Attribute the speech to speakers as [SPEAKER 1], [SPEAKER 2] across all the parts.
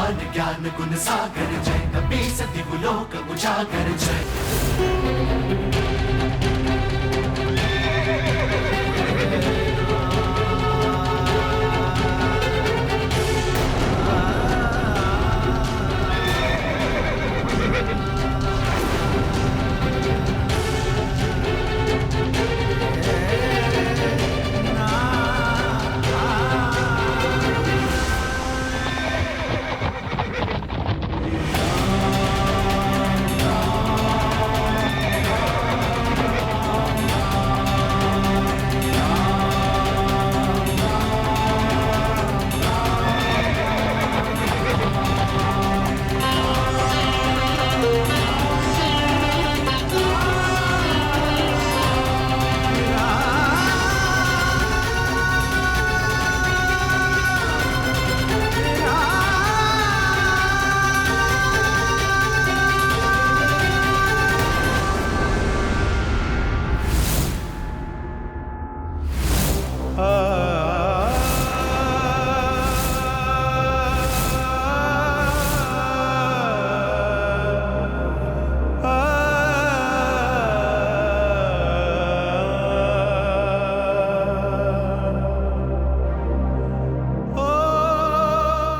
[SPEAKER 1] भगवान ज्ञान गुण सागर जय, कपि सति लोक उजागर जय।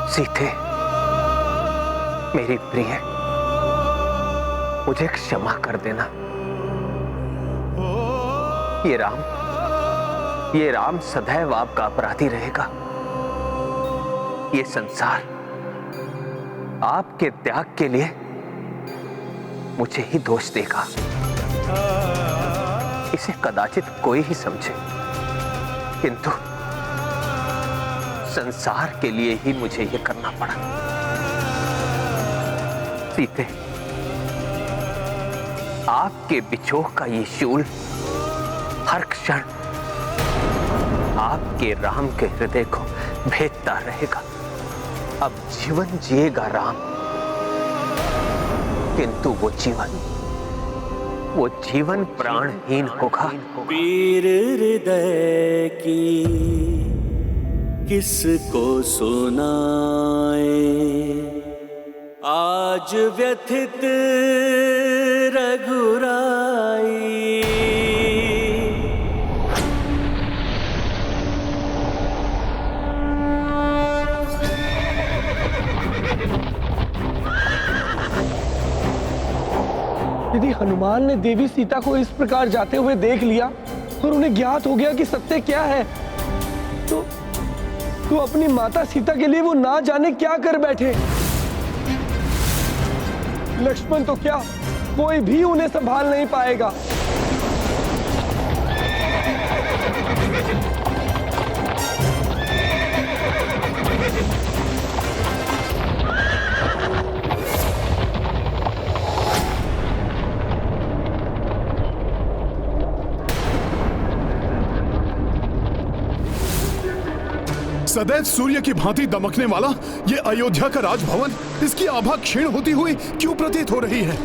[SPEAKER 2] सीते, मेरी प्रिय, मुझे क्षमा कर देना। ये राम सदैव आपका अपराधी रहेगा। ये संसार आपके त्याग के लिए मुझे ही दोष देगा। इसे कदाचित कोई ही समझे, किंतु संसार के लिए ही मुझे यह करना पड़ा। सीते, आपके बिछोह का ये शूल हर क्षण आपके राम के हृदय को भेदता रहेगा। अब जीवन जिएगा राम, किंतु वो जीवन प्राणहीन होगा।
[SPEAKER 3] पीर हृदय की किसको सुनाए, आज व्यथित रघुराई।
[SPEAKER 4] यदि हनुमान ने देवी सीता को इस प्रकार जाते हुए देख लिया और उन्हें ज्ञात हो गया कि सत्य क्या है, तो अपनी माता सीता के लिए वो ना जाने क्या कर बैठे। लक्ष्मण तो क्या, कोई भी उन्हें संभाल नहीं पाएगा।
[SPEAKER 5] सदैव सूर्य की भांति दमकने वाला ये अयोध्या का राजभवन, इसकी आभा क्षीण होती हुई क्यों प्रतीत हो रही है?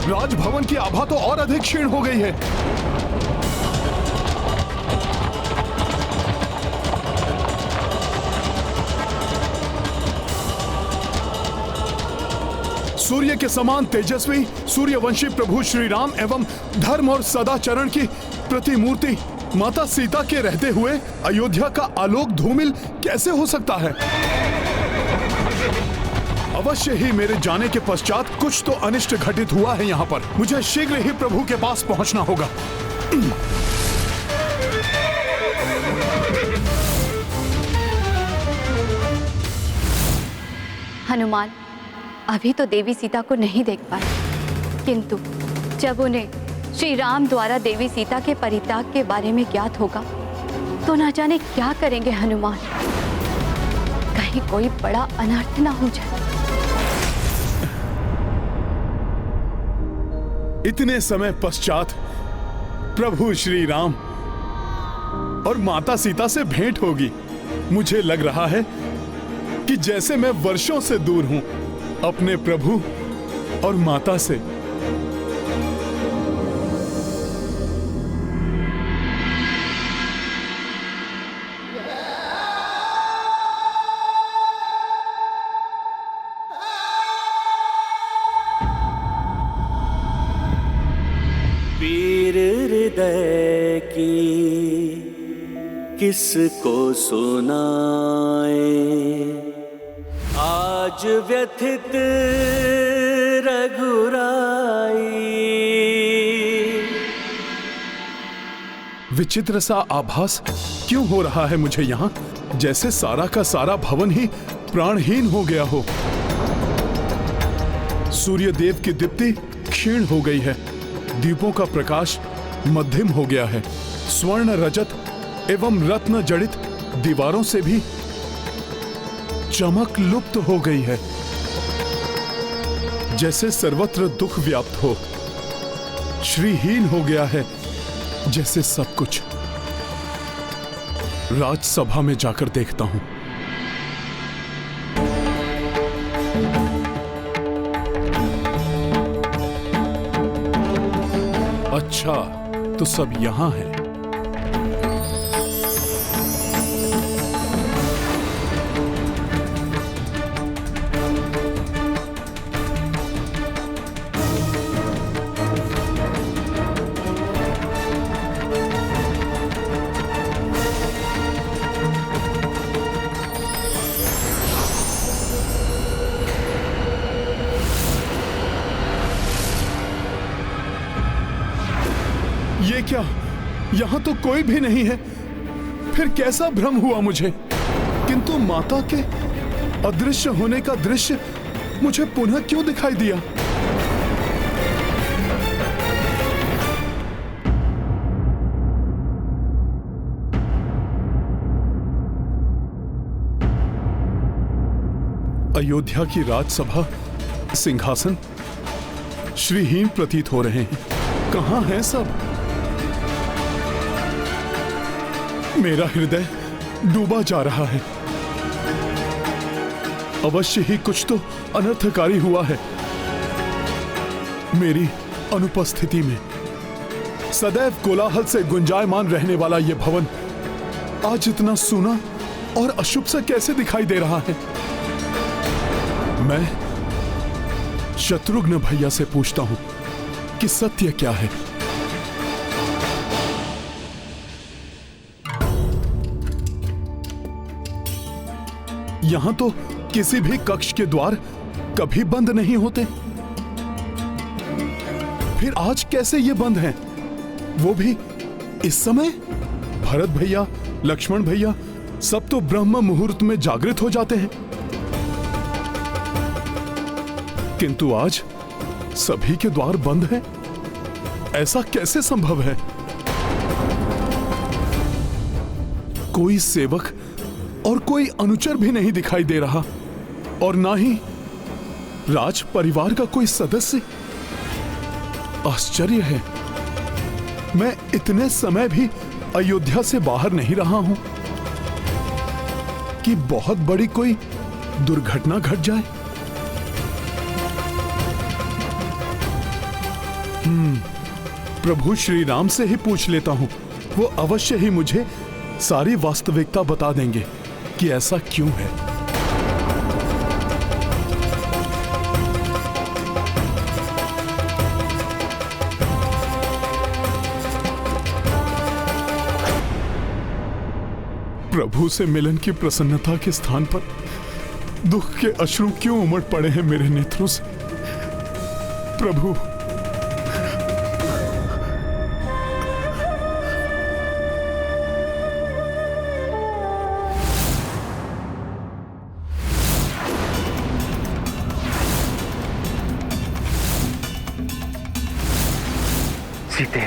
[SPEAKER 5] राजभवन की आभा तो और अधिक क्षीण हो गई है। सूर्य के समान तेजस्वी सूर्यवंशी प्रभु श्री राम एवं धर्म और सदाचरण की प्रतिमूर्ति माता सीता के रहते हुए अयोध्या का आलोक धूमिल कैसे हो सकता है? अवश्य ही मेरे जाने के पश्चात कुछ तो अनिष्ट घटित हुआ है यहाँ पर। मुझे शीघ्र ही प्रभु के पास पहुंचना होगा।
[SPEAKER 6] हनुमान अभी तो देवी सीता को नहीं देख पाए, किंतु जब उन्हें श्री राम द्वारा देवी सीता के परित्याग के बारे में ज्ञात होगा तो न जाने क्या करेंगे हनुमान। कहीं कोई बड़ा अनर्थ ना हो जाए।
[SPEAKER 5] इतने समय पश्चात प्रभु श्री राम और माता सीता से भेंट होगी। मुझे लग रहा है कि जैसे मैं वर्षों से दूर हूं अपने प्रभु और माता से।
[SPEAKER 3] पीर हृदय की किसको सुनाए, आज व्यथित रघुराई।
[SPEAKER 5] विचित्र सा आभास क्यों हो रहा है मुझे यहाँ, जैसे सारा का सारा भवन ही प्राणहीन हो गया हो। सूर्य देव की दीप्ति क्षीण हो गई है, दीपों का प्रकाश मध्यम हो गया है, स्वर्ण रजत एवं रत्न जड़ित दीवारों से भी चमक लुप्त हो गई है, जैसे सर्वत्र दुख व्याप्त हो। श्रीहीन हो गया है जैसे सब कुछ। राजसभा में जाकर देखता हूं। अच्छा, तो सब यहां है। ये क्या, यहां तो कोई भी नहीं है। फिर कैसा भ्रम हुआ मुझे, किंतु माता के अदृश्य होने का दृश्य मुझे पुनः क्यों दिखाई दिया? अयोध्या की राजसभा, सिंहासन श्रीहीन प्रतीत हो रहे हैं। कहां हैं सब? मेरा हृदय डूबा जा रहा है। अवश्य ही कुछ तो अनर्थकारी हुआ है मेरी अनुपस्थिति में। सदैव कोलाहल से गुंजायमान रहने वाला यह भवन आज इतना सूना और अशुभ सा कैसे दिखाई दे रहा है? मैं शत्रुघ्न भैया से पूछता हूं कि सत्य क्या है। यहां तो किसी भी कक्ष के द्वार कभी बंद नहीं होते, फिर आज कैसे ये बंद हैं? वो भी इस समय? भरत भैया, लक्ष्मण भैया सब तो ब्रह्म मुहूर्त में जागृत हो जाते हैं, किंतु आज सभी के द्वार बंद हैं। ऐसा कैसे संभव है? कोई सेवक और कोई अनुचर भी नहीं दिखाई दे रहा, और ना ही राज परिवार का कोई सदस्य। आश्चर्य है, मैं इतने समय भी अयोध्या से बाहर नहीं रहा हूं कि बहुत बड़ी कोई दुर्घटना घट जाए। प्रभु श्री राम से ही पूछ लेता हूं, वो अवश्य ही मुझे सारी वास्तविकता बता देंगे कि ऐसा क्यों है। प्रभु से मिलन की प्रसन्नता के स्थान पर दुख के अश्रु क्यों उमड़ पड़े हैं मेरे नेत्रों से? प्रभु,
[SPEAKER 2] सीते,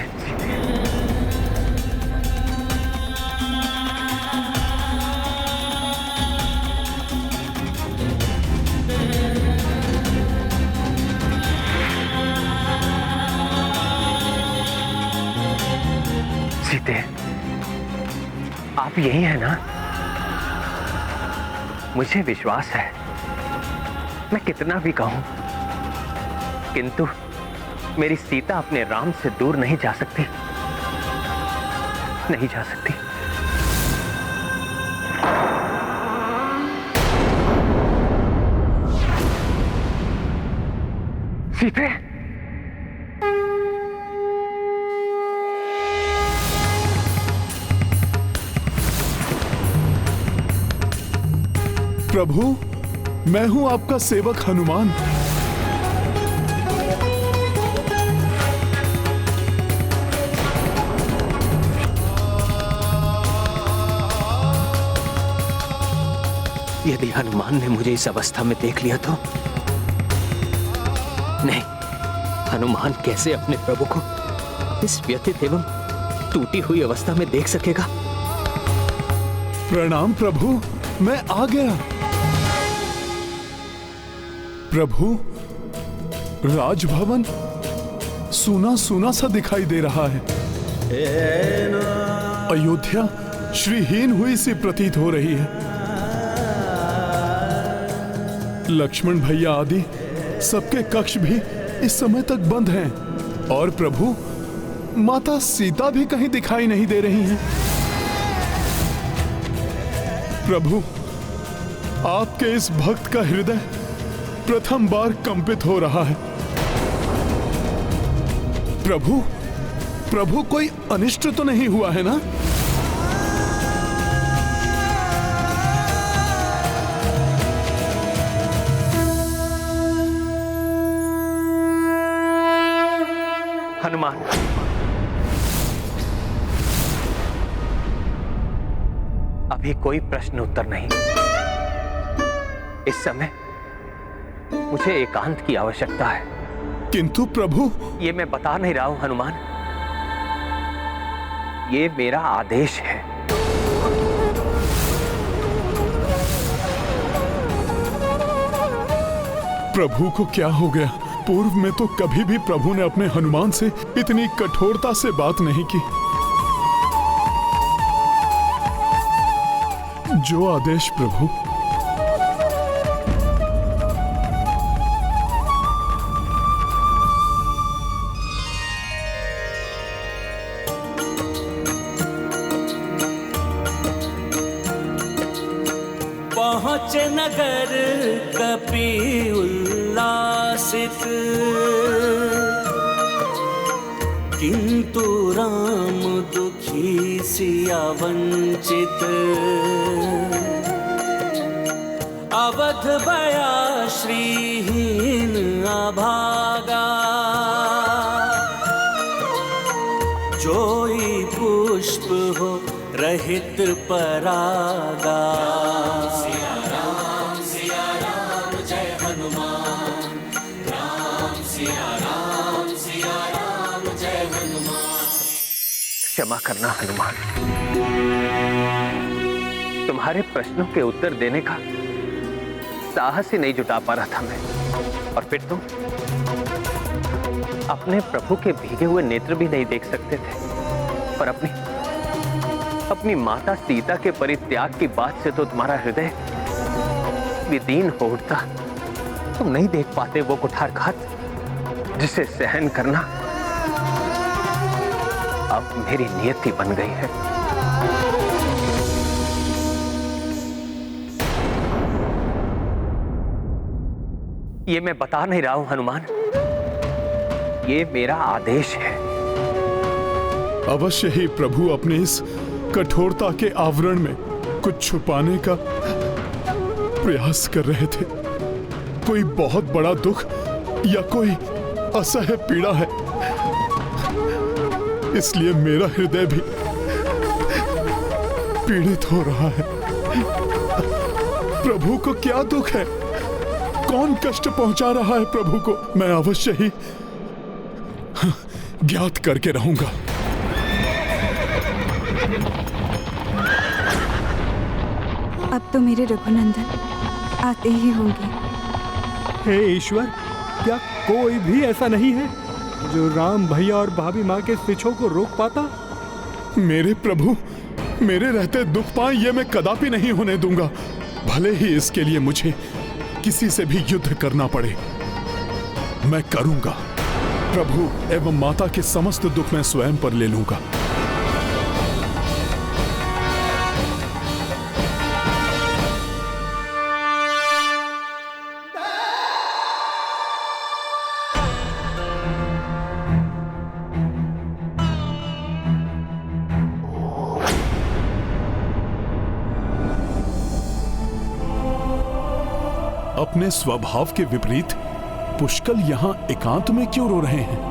[SPEAKER 2] सीते, आप यही है ना? मुझे विश्वास है, मैं कितना भी कहूं, किंतु मेरी सीता अपने राम से दूर नहीं जा सकती, नहीं जा सकती। सीते,
[SPEAKER 5] प्रभु, मैं हूं आपका सेवक हनुमान।
[SPEAKER 2] यदि हनुमान ने मुझे इस अवस्था में देख लिया तो नहीं, हनुमान कैसे अपने प्रभु को इस व्यथित एवं टूटी हुई अवस्था में देख सकेगा?
[SPEAKER 5] प्रणाम प्रभु, मैं आ गया। प्रभु, राजभवन सूना सूना सा दिखाई दे रहा है। अयोध्या श्रीहीन हुई सी प्रतीत हो रही है। लक्ष्मण भैया आदि सबके कक्ष भी इस समय तक बंद हैं और प्रभु, माता सीता भी कहीं दिखाई नहीं दे रही हैं। प्रभु, आपके इस भक्त का हृदय प्रथम बार कंपित हो रहा है। प्रभु, प्रभु कोई अनिष्ट तो नहीं हुआ है ना?
[SPEAKER 2] हनुमान, अभी कोई प्रश्न उत्तर नहीं। इस समय मुझे एकांत की आवश्यकता है।
[SPEAKER 5] किंतु प्रभु,
[SPEAKER 2] ये मैं बता नहीं रहा हूं हनुमान, ये मेरा आदेश है।
[SPEAKER 5] प्रभु को क्या हो गया? पूर्व में तो कभी भी प्रभु ने अपने हनुमान से इतनी कठोरता से बात नहीं की। जो आदेश प्रभु।
[SPEAKER 3] पहुँचे नगर कपि उल्लासित, किंतु राम दुखी सिया वंचित। अवध भया श्रीहीन अभागा, जोई पुष्प हो रहित परागा। सिया राम जय हनुमान, राम सिया राम जय हनुमान।
[SPEAKER 2] क्षमा करना हनुमान, तुम्हारे प्रश्नों के उत्तर देने का साहस ही नहीं जुटा पा रहा था मैं। और फिर तुम अपने प्रभु के भीगे हुए नेत्र भी नहीं देख सकते थे और अपनी माता सीता के परित्याग की बात से तो तुम्हारा हृदय विदीन हो उठता। तुम नहीं देख पाते वो कुठारघात जिसे सहन करना अब मेरी नियति बन गई है। ये मैं बता नहीं रहा हूं हनुमान, ये मेरा आदेश है।
[SPEAKER 5] अवश्य ही प्रभु अपने इस कठोरता के आवरण में कुछ छुपाने का प्रयास कर रहे थे। कोई बहुत बड़ा दुख या कोई असह्य पीड़ा है, इसलिए मेरा हृदय भी पीड़ित हो रहा है। प्रभु को क्या दुख है? कौन कष्ट पहुंचा रहा है प्रभु को? मैं अवश्य ही ज्ञात करके रहूंगा।
[SPEAKER 7] अब तो मेरे रघुनंदन आते ही होंगे।
[SPEAKER 8] हे ईश्वर, क्या कोई भी ऐसा नहीं है जो राम भैया और भाभी माँ के स्विचों को रोक पाता?
[SPEAKER 5] मेरे प्रभु मेरे रहते दुख पाए, ये मैं कदापि नहीं होने दूंगा। भले ही इसके लिए मुझे किसी से भी युद्ध करना पड़े, मैं करूंगा। प्रभु एवं माता के समस्त दुख मैं स्वयं पर ले लूंगा। अपने स्वभाव के विपरीत पुष्कल यहाँ एकांत में क्यों रो रहे हैं?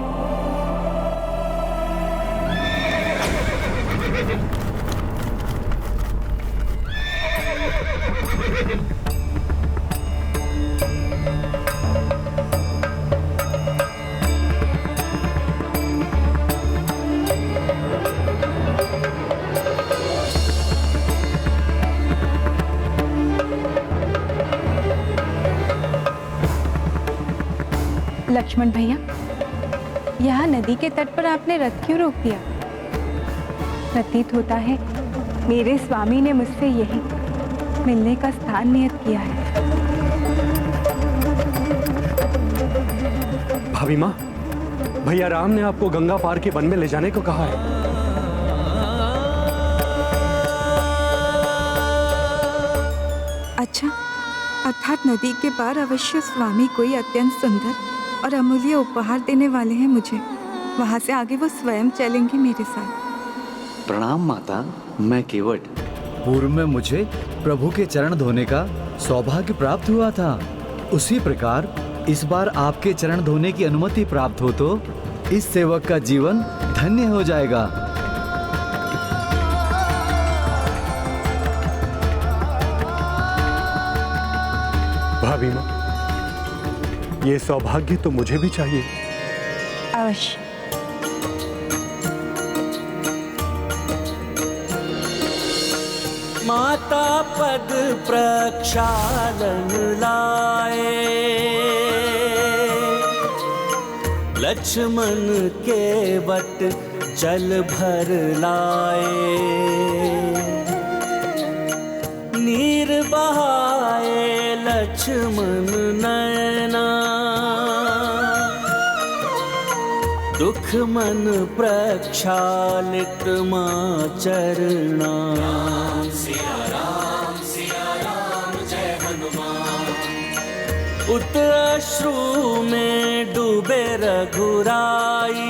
[SPEAKER 7] लक्ष्मण भैया, यहाँ नदी के तट पर आपने रथ क्यों रोक दिया? प्रतीत होता है मेरे स्वामी ने मुझसे यही मिलने का स्थान नियत किया है।
[SPEAKER 8] भाभी माँ, भैया राम ने आपको गंगा पार के वन में ले जाने को कहा है।
[SPEAKER 7] अच्छा, अर्थात नदी के पार अवश्य स्वामी कोई अत्यंत सुंदर और अमूल्य उपहार देने वाले हैं मुझे। वहां से आगे वो स्वयं चलेंगे मेरे साथ।
[SPEAKER 9] प्रणाम माता, मैं केवट।
[SPEAKER 10] पूर्व में मुझे प्रभु के चरण धोने का सौभाग्य प्राप्त हुआ था, उसी प्रकार इस बार आपके चरण धोने की अनुमति प्राप्त हो तो इस सेवक का जीवन धन्य हो जाएगा।
[SPEAKER 8] भाभी माँ, ये सौभाग्य तो मुझे भी चाहिए।
[SPEAKER 7] अवश्य।
[SPEAKER 3] माता पद प्रक्षालन लाए, लक्ष्मण के वट जल भर लाए, नीर बहाए लक्ष्मण नयना, दुख मन प्रक्षालित मां चरणा।
[SPEAKER 1] सिया राम जय हनुमान।
[SPEAKER 3] उत अश्रु में डूबे रघुराई,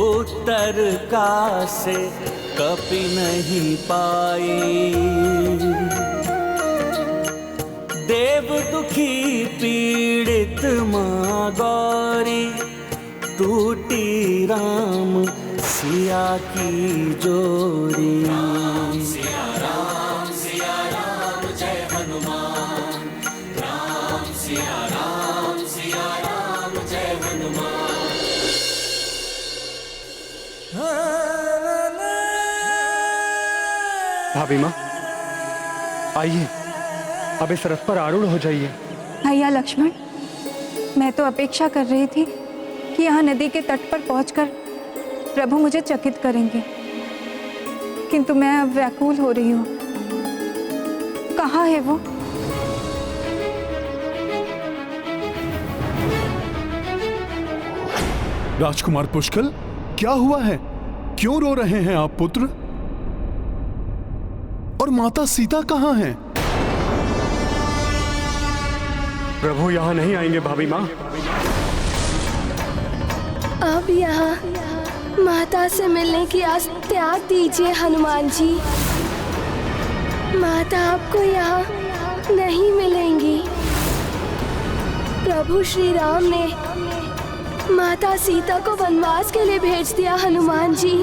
[SPEAKER 3] उत्तर कासे कपि नहीं पाई। देव दुखी पीड़ित मां गौरी, टूटी राम सिया की जोड़ी।
[SPEAKER 1] सिया राम जय हनुमान। राम सिया राम जय हनुमान।
[SPEAKER 8] भाभी माँ, आइए, अब इस रथ पर आरूढ़ हो जाइए।
[SPEAKER 7] भैया लक्ष्मण, मैं तो अपेक्षा कर रही थी कि यहाँ नदी के तट पर पहुंचकर प्रभु मुझे चकित करेंगे, किंतु मैं अब व्याकुल हो रही हूँ। कहाँ है वो?
[SPEAKER 5] राजकुमार पुष्कल, क्या हुआ है? क्यों रो रहे हैं आप पुत्र? और माता सीता कहाँ हैं?
[SPEAKER 8] प्रभु यहाँ नहीं आएंगे भाभी माँ।
[SPEAKER 11] अब यहाँ माता से मिलने की आस त्याग दीजिए हनुमान जी। माता आपको यहाँ नहीं मिलेंगी। प्रभु श्री राम ने माता सीता को वनवास के लिए भेज दिया हनुमान जी।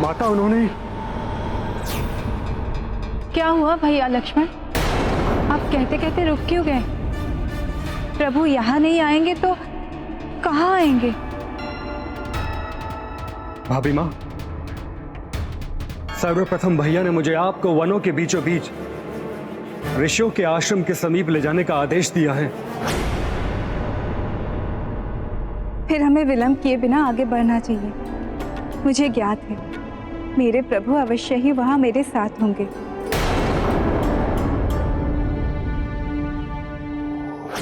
[SPEAKER 8] माता, उन्होंने
[SPEAKER 7] क्या हुआ भैया लक्ष्मण? आप कहते कहते रुक क्यों गए? प्रभु यहाँ नहीं आएंगे तो कहाँ आएंगे?
[SPEAKER 8] भाभी माँ, सर्वप्रथम भैया ने मुझे आपको वनों के बीचों बीच ऋषियों के आश्रम के समीप ले जाने का आदेश दिया है।
[SPEAKER 7] फिर हमें विलंब किए बिना आगे बढ़ना चाहिए। मुझे ज्ञात है मेरे प्रभु अवश्य ही वहां मेरे साथ होंगे।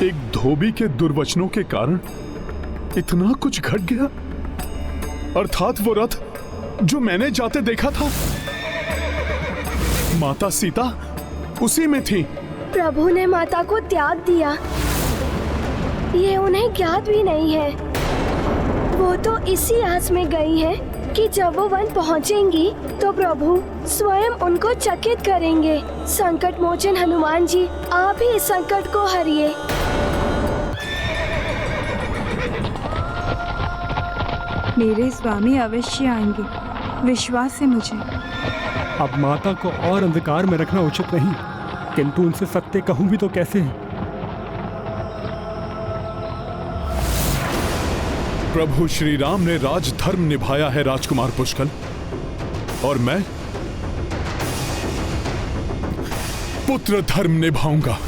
[SPEAKER 5] एक धोबी के दुर्वचनों के कारण इतना कुछ घट गया। अर्थात वो रथ जो मैंने जाते देखा था, माता सीता उसी में थी।
[SPEAKER 11] प्रभु ने माता को त्याग दिया, ये उन्हें ज्ञात भी नहीं है। वो तो इसी आस में गई है कि जब वो वन पहुंचेंगी तो प्रभु स्वयं उनको चकित करेंगे। संकट मोचन हनुमान जी, आप ही इस संकट को हरिए।
[SPEAKER 7] मेरे स्वामी अवश्य आएंगे, विश्वास है मुझे।
[SPEAKER 8] अब माता को और अंधकार में रखना उचित नहीं, किंतु उनसे सत्य कहूं भी तो कैसे?
[SPEAKER 5] प्रभु श्री राम ने राजधर्म निभाया है राजकुमार पुष्कल, और मैं पुत्र धर्म निभाऊंगा।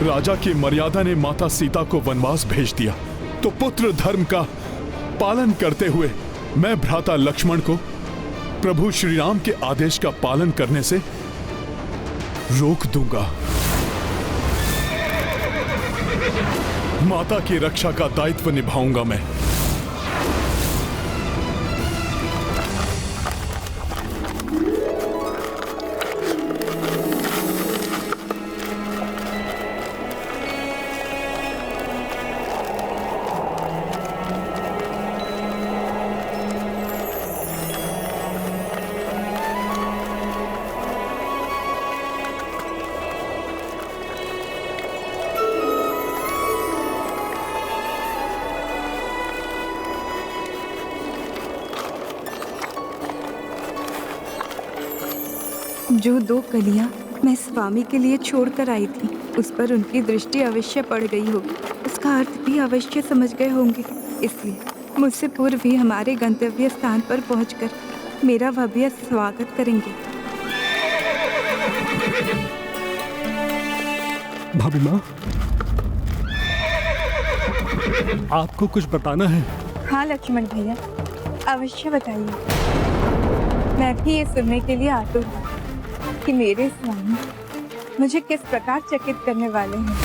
[SPEAKER 5] राजा की मर्यादा ने माता सीता को वनवास भेज दिया, तो पुत्र धर्म का पालन करते हुए मैं भ्राता लक्ष्मण को प्रभु श्री राम के आदेश का पालन करने से रोक दूंगा। माता की रक्षा का दायित्व निभाऊंगा मैं।
[SPEAKER 7] जो 2 कलियां मैं स्वामी के लिए छोड़कर आई थी, उस पर उनकी दृष्टि अवश्य पड़ गई होगी। उसका अर्थ भी अवश्य समझ गए होंगे, इसलिए मुझसे पूर्व ही हमारे गंतव्य स्थान पर पहुंचकर मेरा भव्य स्वागत करेंगे।
[SPEAKER 8] भाभी माँ, आपको कुछ बताना है?
[SPEAKER 7] हाँ लक्ष्मण भैया, अवश्य बताइए। मैं भी ये सुनने के लिए आतुर हूँ कि मेरे स्वामी मुझे किस प्रकार चकित करने वाले हैं।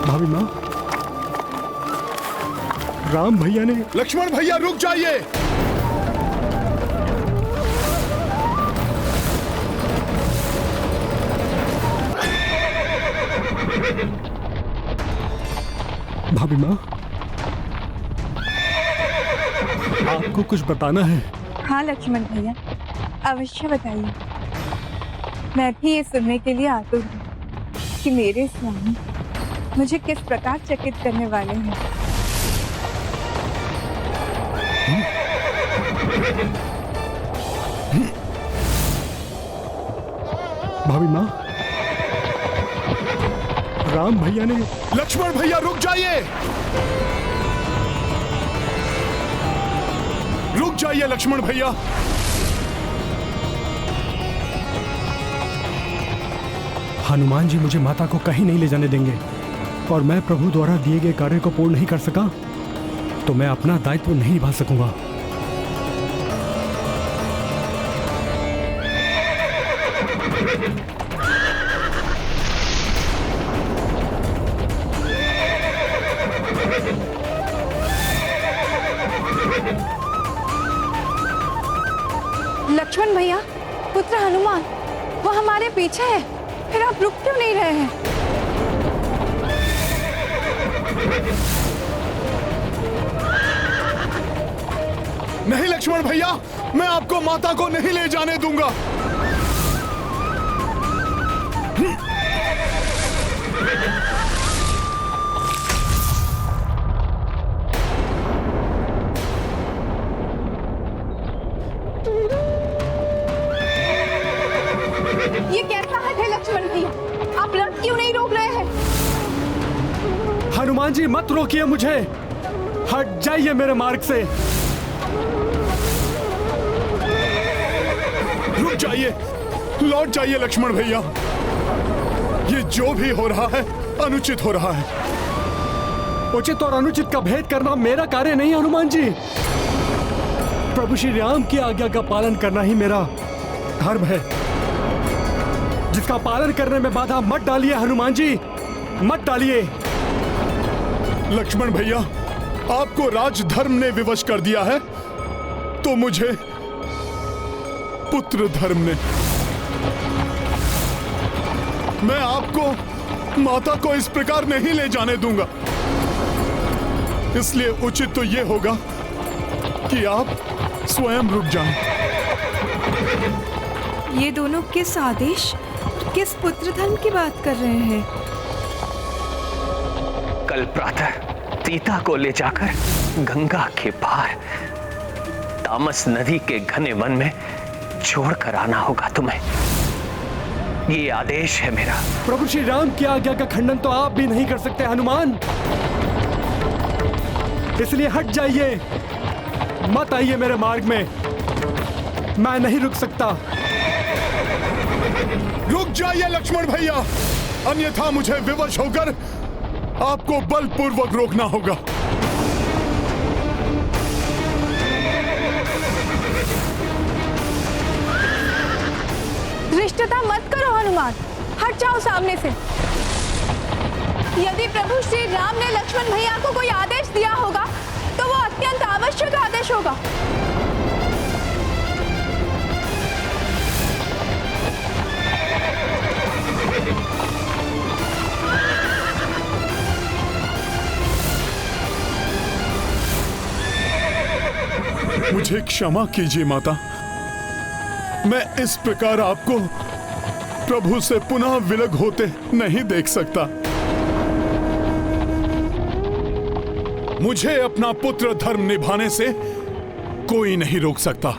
[SPEAKER 8] भाभी माँ, राम भैया ने...
[SPEAKER 5] लक्ष्मण भैया रुक जाइए।
[SPEAKER 8] भाभी माँ, आपको कुछ बताना है?
[SPEAKER 7] हाँ लक्ष्मण भैया, अवश्य बताइए। मैं भी ये सुनने के लिए आतुर हूँ कि मेरे स्वामी मुझे किस प्रकार चकित करने वाले हैं।
[SPEAKER 8] भाभी माँ, राम भैया ने...
[SPEAKER 5] लक्ष्मण भैया रुक जाइए, रुक जाइए लक्ष्मण भैया।
[SPEAKER 8] हनुमान जी मुझे माता को कहीं नहीं ले जाने देंगे, और मैं प्रभु द्वारा दिए गए कार्य को पूर्ण नहीं कर सका तो मैं अपना दायित्व नहीं निभा सकूंगा।
[SPEAKER 7] लक्ष्मण भैया, पुत्र हनुमान, वो हमारे पीछे है, फिर आप रुक क्यों नहीं रहे हैं?
[SPEAKER 5] नहीं लक्ष्मण भैया, मैं आपको माता को नहीं ले जाने दूंगा।
[SPEAKER 7] ये कैसा हट है लक्ष्मण भैया, आप रथ क्यों नहीं रोक रहे हैं?
[SPEAKER 8] हनुमान जी मत रोकिए मुझे, हट जाइए मेरे मार्ग से।
[SPEAKER 5] रुक जाइए, लौट जाइए लक्ष्मण भैया। ये जो भी हो रहा है अनुचित हो रहा है।
[SPEAKER 8] उचित और अनुचित का भेद करना मेरा कार्य नहीं हनुमान जी। प्रभु श्री राम की आज्ञा का पालन करना ही मेरा धर्म है, जिसका पालन करने में बाधा मत डालिए हनुमान जी, मत डालिए।
[SPEAKER 5] लक्ष्मण भैया, आपको राजधर्म ने विवश कर दिया है, तो मुझे पुत्र धर्म ने। मैं आपको माता को इस प्रकार नहीं ले जाने दूंगा। इसलिए उचित तो यह होगा कि आप स्वयं रुक जाएं।
[SPEAKER 7] ये दोनों किस आदेश, किस पुत्र धर्म की बात कर रहे हैं?
[SPEAKER 2] कल प्रातः सीता को ले जाकर गंगा के पार तामस नदी के घने वन में छोड़कर आना होगा तुम्हें। ये आदेश है मेरा।
[SPEAKER 8] प्रभु श्री राम की आज्ञा का खंडन तो आप भी नहीं कर सकते हनुमान, इसलिए हट जाइए, मत आइए मेरे मार्ग में। मैं नहीं रुक सकता।
[SPEAKER 5] रुक जाइए लक्ष्मण भैया, अन्यथा मुझे विवश होकर आपको बलपूर्वक रोकना होगा।
[SPEAKER 7] धृष्टता मत करो हनुमान, हट जाओ सामने से। यदि प्रभु श्री राम ने लक्ष्मण भैया को कोई आदेश दिया होगा तो वो अत्यंत आवश्यक आदेश होगा।
[SPEAKER 5] मुझे क्षमा कीजिए माता, मैं इस प्रकार आपको प्रभु से पुनः विलग होते नहीं देख सकता। मुझे अपना पुत्र धर्म निभाने से कोई नहीं रोक सकता।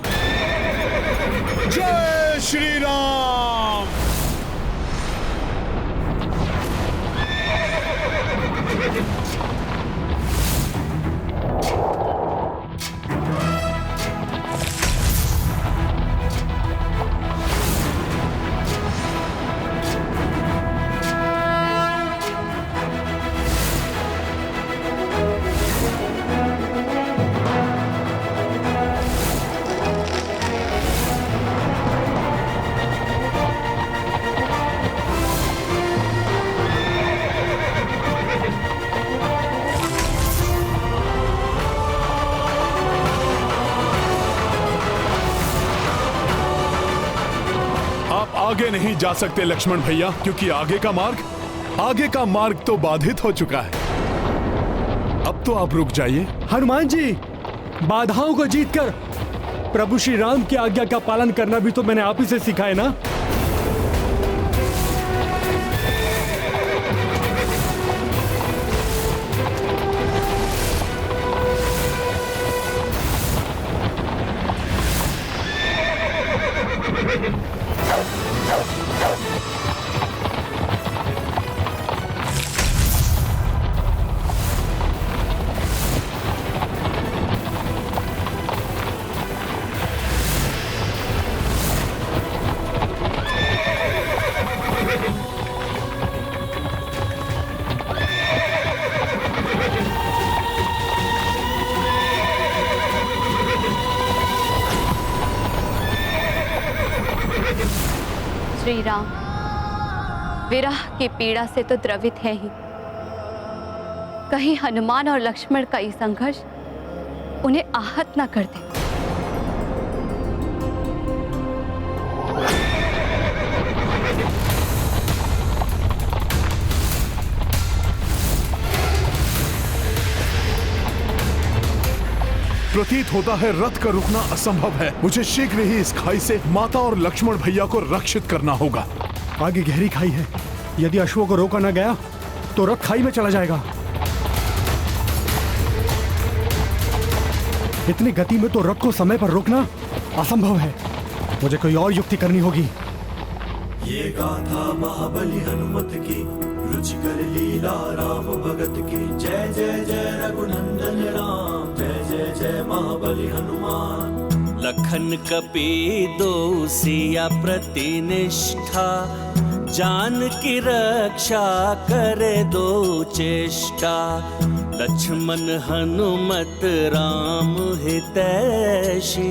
[SPEAKER 5] जय श्री राम। आगे नहीं जा सकते लक्ष्मण भैया, क्योंकि आगे का मार्ग तो बाधित हो चुका है। अब तो आप रुक जाइए।
[SPEAKER 8] हनुमान जी, बाधाओं को जीतकर प्रभु श्री राम की आज्ञा का पालन करना भी तो मैंने आप ही से सीखा है ना।
[SPEAKER 6] श्री राम विरह की पीड़ा से तो द्रवित है ही, कहीं हनुमान और लक्ष्मण का ये संघर्ष उन्हें आहत न कर दे।
[SPEAKER 5] प्रतीत होता है रथ का रुकना असंभव है। मुझे शीघ्र ही इस खाई से माता और लक्ष्मण भैया को रक्षित करना होगा।
[SPEAKER 8] आगे गहरी खाई है, यदि अश्वों को रोका न गया तो रथ खाई में चला जाएगा। इतनी गति में तो रथ को समय पर रोकना असंभव है। मुझे कोई और युक्ति करनी होगी।
[SPEAKER 1] ये गाथा महाबली हनुमत की, रुचिकर लीला राम भगत की। जय जय जय रघुनंदन राम, जय जय जय महाबली हनुमान।
[SPEAKER 3] लखन कपी दो सिया प्रतिनिष्ठा, जान की रक्षा करे दो चेष्टा। लक्ष्मण हनुमत राम हितैषी,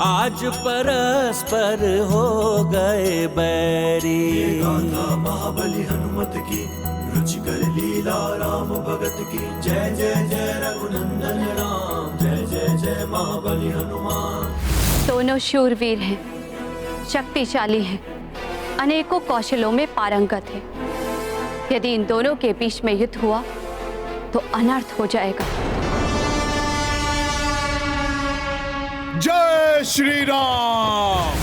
[SPEAKER 3] आज परस्पर हो गए बैरी।
[SPEAKER 1] गाथा महाबली हनुमत की, रुचिकर लीला राम भगत की। जय जय जय रघुनंदन राम, जय जय जय महाबली हनुमान।
[SPEAKER 6] दोनों शूरवीर हैं, शक्तिशाली हैं, अनेकों कौशलों में पारंगत है। यदि इन दोनों के बीच में युद्ध हुआ तो अनर्थ हो जाएगा।
[SPEAKER 5] जय श्री राम।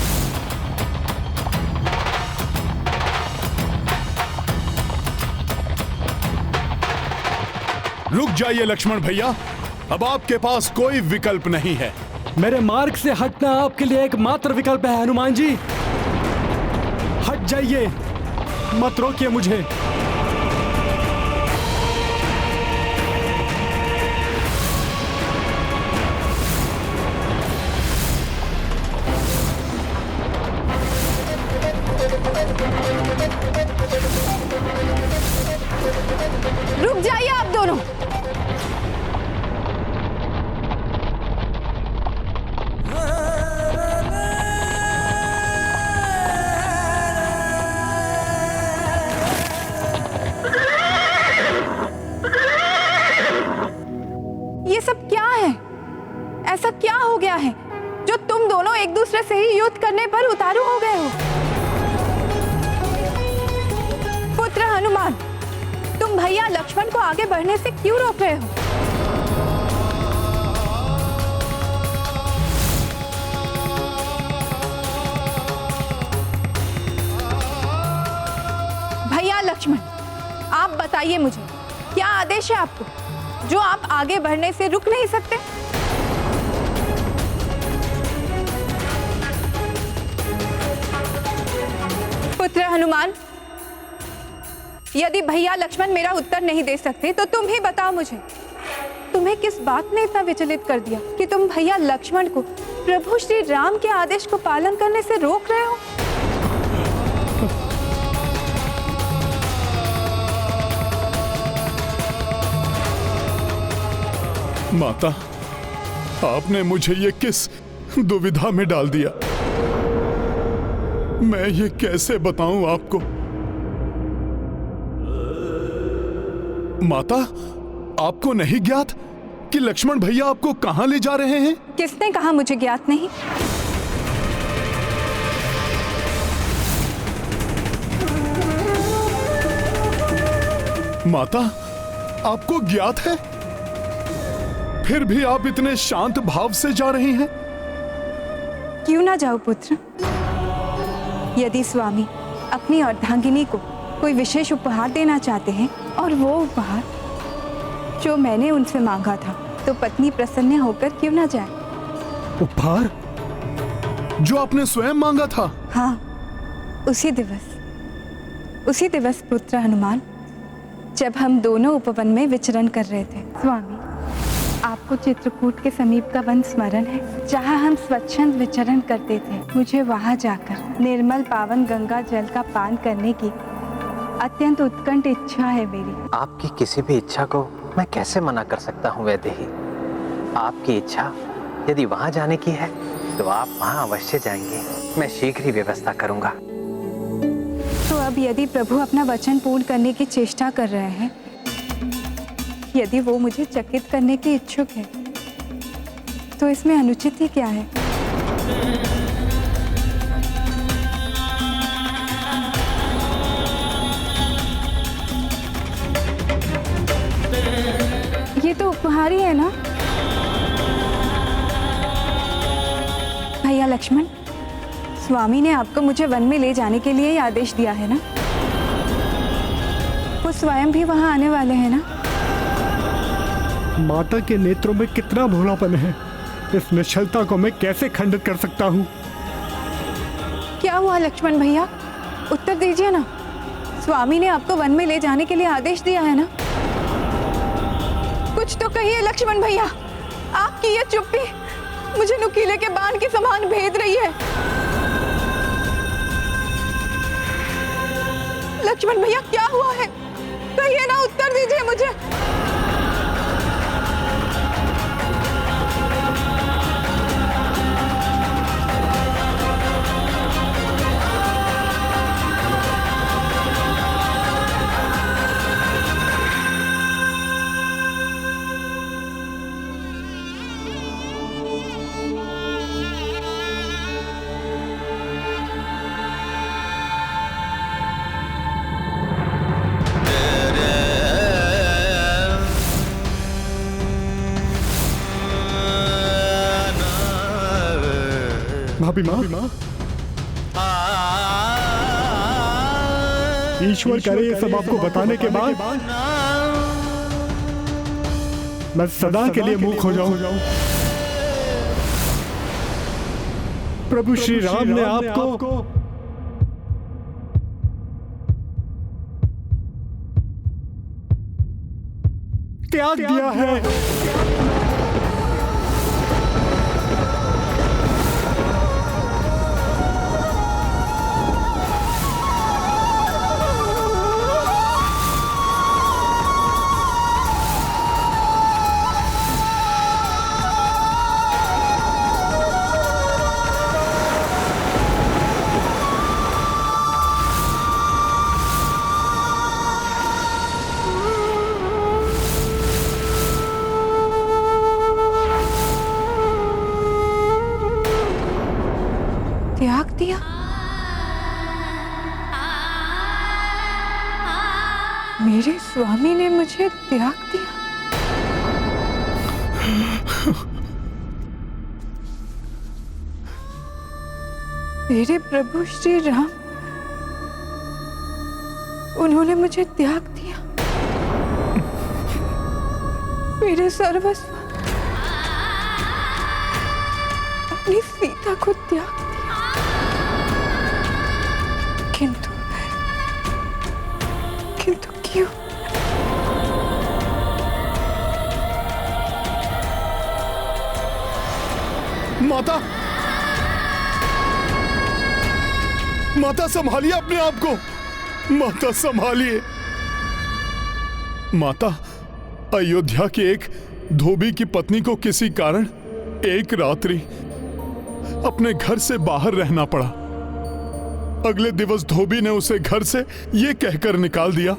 [SPEAKER 5] रुक जाइए लक्ष्मण भैया, अब आपके पास कोई विकल्प नहीं है।
[SPEAKER 8] मेरे मार्ग से हटना आपके लिए एकमात्र विकल्प है हनुमान जी। हट जाइए, मत रोकिए मुझे।
[SPEAKER 7] रुक जाइए आप दोनों। ये सब क्या है? ऐसा क्या हो गया है जो तुम दोनों एक दूसरे से ही युद्ध करने पर उतारू हो गए हो? पुत्र हनुमान, तुम भैया लक्ष्मण को आगे बढ़ने से क्यों रोक रहे हो? भैया लक्ष्मण, आप बताइए मुझे, क्या आदेश है आपको जो आप आगे बढ़ने से रुक नहीं सकते? पुत्र हनुमान, यदि भैया लक्ष्मण मेरा उत्तर नहीं दे सकते तो तुम ही बताओ मुझे, तुम्हें किस बात ने इतना विचलित कर दिया कि तुम भैया लक्ष्मण को प्रभु श्री राम के आदेश को पालन करने से रोक रहे हो?
[SPEAKER 5] माता, आपने मुझे ये किस दुविधा में डाल दिया। मैं ये कैसे बताऊं आपको। माता, आपको नहीं ज्ञात कि लक्ष्मण भैया आपको कहां ले जा रहे हैं?
[SPEAKER 7] किसने कहा मुझे ज्ञात नहीं?
[SPEAKER 5] माता, आपको ज्ञात है, फिर भी आप इतने शांत भाव से जा रही हैं।
[SPEAKER 7] क्यों ना जाओ पुत्र। यदि स्वामी अपनी अर्धांगिनी को कोई विशेष उपहार देना चाहते हैं और वो उपहार जो मैंने उनसे मांगा था, तो पत्नी प्रसन्न होकर क्यों ना जाए।
[SPEAKER 5] उपहार जो आपने स्वयं मांगा था?
[SPEAKER 7] हाँ, उसी दिवस पुत्र हनुमान, जब हम दोनों उपवन में विचरण कर रहे थे। स्वामी, आपको चित्रकूट के समीप का वन स्मरण है, जहाँ हम स्वच्छंद विचरण करते थे? मुझे वहाँ जाकर निर्मल पावन गंगा जल का पान करने की अत्यंत उत्कंठ इच्छा है मेरी।
[SPEAKER 2] आपकी किसी भी इच्छा को मैं कैसे मना कर सकता हूँ वैदेही। आपकी इच्छा यदि वहाँ जाने की है तो आप वहाँ अवश्य जाएंगे। मैं शीघ्र ही व्यवस्था करूँगा।
[SPEAKER 7] तो अब यदि प्रभु अपना वचन पूर्ण करने की चेष्टा कर रहे हैं, यदि वो मुझे चकित करने के इच्छुक है, तो इसमें अनुचित ही क्या है? ये तो उपहार ही है ना? भैया लक्ष्मण, स्वामी ने आपको मुझे वन में ले जाने के लिए ही आदेश दिया है ना? वो स्वयं भी वहां आने वाले हैं ना?
[SPEAKER 8] माता के नेत्रों में कितना भोलापन है, इस निश्चलता को मैं कैसे खंडित कर सकता हूँ?
[SPEAKER 7] क्या हुआ लक्ष्मण भैया, उत्तर दीजिए ना। स्वामी ने आपको वन में ले जाने के लिए आदेश दिया है ना? कुछ तो कहिए लक्ष्मण भैया। आपकी ये चुप्पी मुझे नुकीले के बाण के समान भेद रही है। लक्ष्मण भैया, क्या हुआ है? कहिए ना, उत्तर दीजिए मुझे।
[SPEAKER 8] भाभी माँ, ईश्वर करे ये सब आपको बताने के बाद मैं सदा के लिए मूक हो जाऊं। प्रभु श्री राम ने आपको त्याग दिया है।
[SPEAKER 7] त्याग दिया? मेरे स्वामी ने मुझे त्याग दिया? मेरे प्रभु श्री राम, उन्होंने मुझे त्याग दिया। मेरे सर्वस्व, अपनी सीता को त्याग दिया। किंतु क्यों?
[SPEAKER 5] माता, माता संभालिए अपने आप को। माता संभालिए। माता, अयोध्या की एक धोबी की पत्नी को किसी कारण एक रात्रि अपने घर से बाहर रहना पड़ा। अगले दिवस धोबी ने उसे घर से यह कहकर निकाल दिया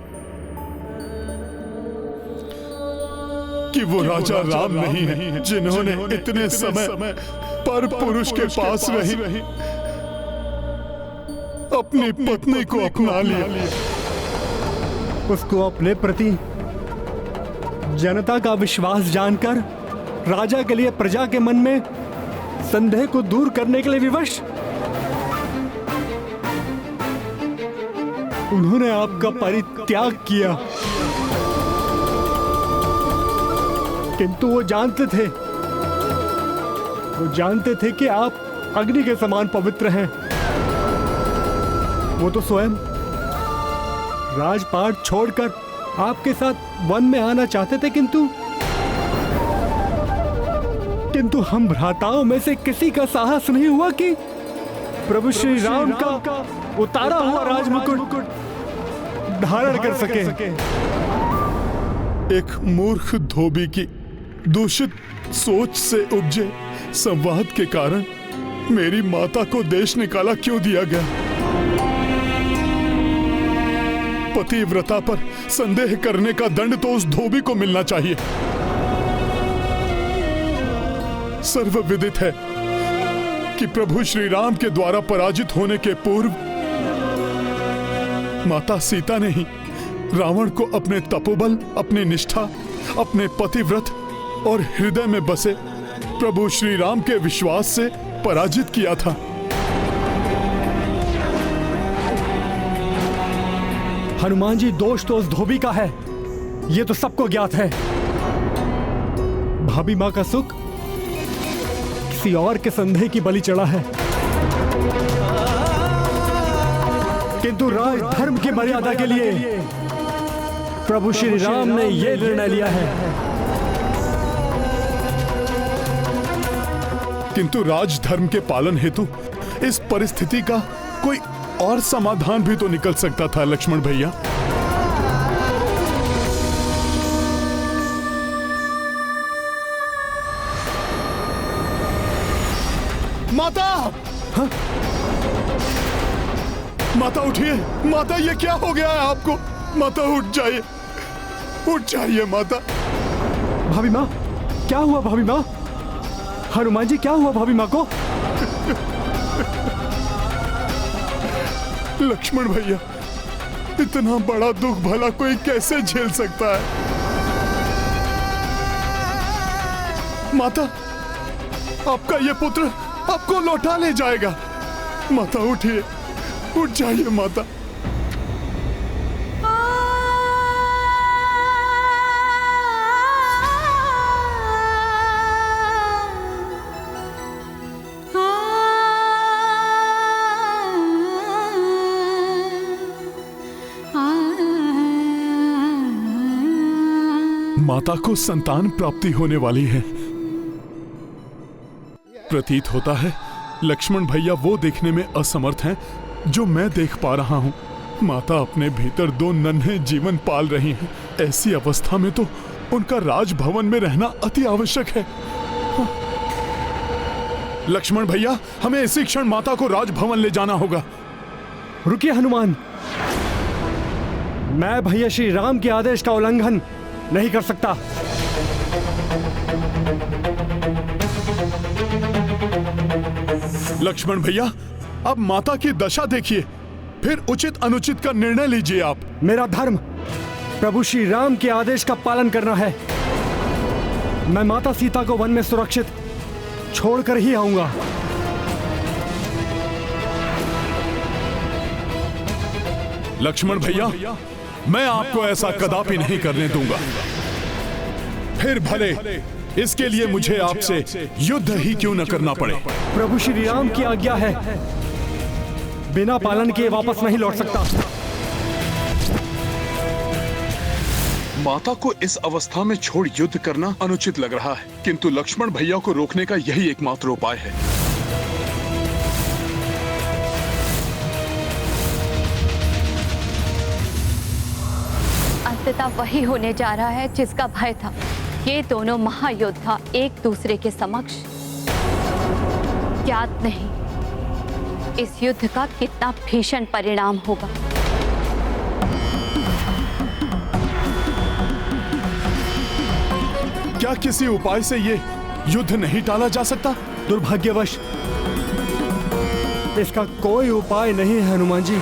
[SPEAKER 5] कि वो राजा राम नहीं है, जिन्होंने इतने समय पर पुरुष के पास रही अपनी पत्नी को अपना लिया।
[SPEAKER 8] उसको अपने प्रति जनता का विश्वास जानकर राजा के लिए प्रजा के मन में संदेह को दूर करने के लिए विवश उन्होंने आपका परित्याग किया। किंतु वो जानते थे कि आप अग्नि के समान पवित्र हैं। वो तो स्वयं राजपाट छोड़कर आपके साथ वन में आना चाहते थे, किंतु हम भ्राताओं में से किसी का साहस नहीं हुआ कि प्रभु श्री राम का उतारा हुआ राजमुकुट धारण कर सके।
[SPEAKER 5] एक मूर्ख धोबी की दूषित सोच से उपजे संवाद के कारण मेरी माता को देश निकाला क्यों दिया गया? पतिव्रता पर संदेह करने का दंड तो उस धोबी को मिलना चाहिए। सर्वविदित है कि प्रभु श्री राम के द्वारा पराजित होने के पूर्व माता सीता ने ही रावण को अपने तपोबल, अपनी निष्ठा, अपने पतिव्रत और हृदय में बसे प्रभु श्री राम के विश्वास से पराजित किया था।
[SPEAKER 8] हनुमान जी, दोष तो उस धोबी का है, ये तो सबको ज्ञात है। भाभी माँ का सुख किसी और के संदेह की बलि चढ़ा है, किंतु राज धर्म की मर्यादा के लिए प्रभु श्री राम ने यह निर्णय लिया है।
[SPEAKER 5] किंतु राजधर्म के पालन हेतु इस परिस्थिति का कोई और समाधान भी तो निकल सकता था लक्ष्मण भैया। माता! हाँ? माता उठिए, माता, ये क्या हो गया है आपको? माता उठ जाइए माता।
[SPEAKER 8] भाभी माँ, क्या हुआ भाभी माँ? हनुमान जी, क्या हुआ भाभी माँ को?
[SPEAKER 5] लक्ष्मण भैया, इतना बड़ा दुख भला कोई कैसे झेल सकता है? माता, आपका ये पुत्र आपको लौटा ले जाएगा। माता उठिए, उठ जाइए माता। माता को संतान प्राप्ति होने वाली है। प्रतीत होता है लक्ष्मण भैया वो देखने में असमर्थ हैं जो मैं देख पा रहा हूं। माता अपने भीतर 2 नन्हे जीवन पाल रही हैं। ऐसी अवस्था में तो उनका राजभवन में रहना अति आवश्यक है। लक्ष्मण भैया, हमें इसी क्षण माता को राजभवन ले जाना होगा।
[SPEAKER 8] रुकिए हनुमान, मैं भैया श्री राम के आदेश का उल्लंघन नहीं कर सकता।
[SPEAKER 5] लक्ष्मण भैया, अब माता की दशा देखिए, फिर उचित अनुचित का निर्णय लीजिए आप।
[SPEAKER 8] मेरा धर्म प्रभु श्री राम के आदेश का पालन करना है। मैं माता सीता को वन में सुरक्षित छोड़कर ही आऊंगा।
[SPEAKER 5] लक्ष्मण भैया, मैं आपको ऐसा कदापि नहीं करने दूंगा। फिर भले इसके लिए मुझे आपसे युद्ध ही क्यों न करना पड़े।
[SPEAKER 8] प्रभु श्री राम की आज्ञा है, बिना पालन किए वापस नहीं लौट सकता।
[SPEAKER 5] माता को इस अवस्था में छोड़ युद्ध करना अनुचित लग रहा है, किंतु लक्ष्मण भैया को रोकने का यही एकमात्र उपाय है।
[SPEAKER 6] अंततः वही होने जा रहा है जिसका भय था। ये दोनों महायोद्धा एक दूसरे के समक्ष, ज्ञात नहीं इस युद्ध का कितना भीषण परिणाम होगा।
[SPEAKER 5] क्या किसी उपाय से ये युद्ध नहीं टाला जा सकता?
[SPEAKER 8] दुर्भाग्यवश इसका कोई उपाय नहीं है हनुमान जी।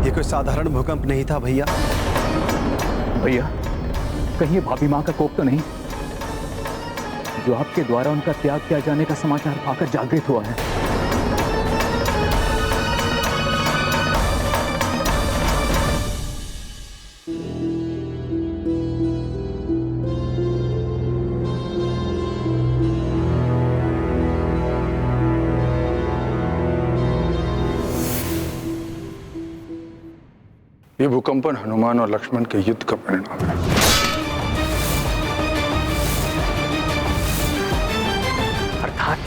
[SPEAKER 12] कोई साधारण भूकंप नहीं था भैया।
[SPEAKER 2] भैया, कहीं भाभी माँ का कोप तो नहीं, जो आपके द्वारा उनका त्याग किया जाने का समाचार पाकर जागृत हुआ है।
[SPEAKER 13] ये भूकंपन हनुमान और लक्ष्मण के युद्ध का परिणाम है।
[SPEAKER 2] अर्थात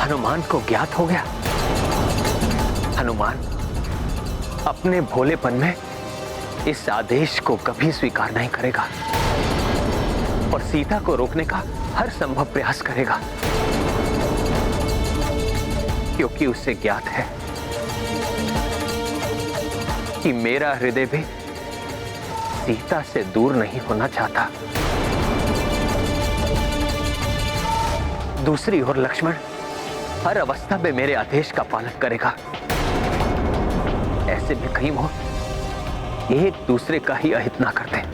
[SPEAKER 2] हनुमान को ज्ञात हो गया। हनुमान अपने भोलेपन में इस आदेश को कभी स्वीकार नहीं करेगा और सीता को रोकने का हर संभव प्रयास करेगा, क्योंकि उसे ज्ञात है कि मेरा हृदय भी सीता से दूर नहीं होना चाहता। दूसरी ओर लक्ष्मण हर अवस्था में मेरे आदेश का पालन करेगा। ऐसे में कहीं वो एक दूसरे का ही अहित ना करते।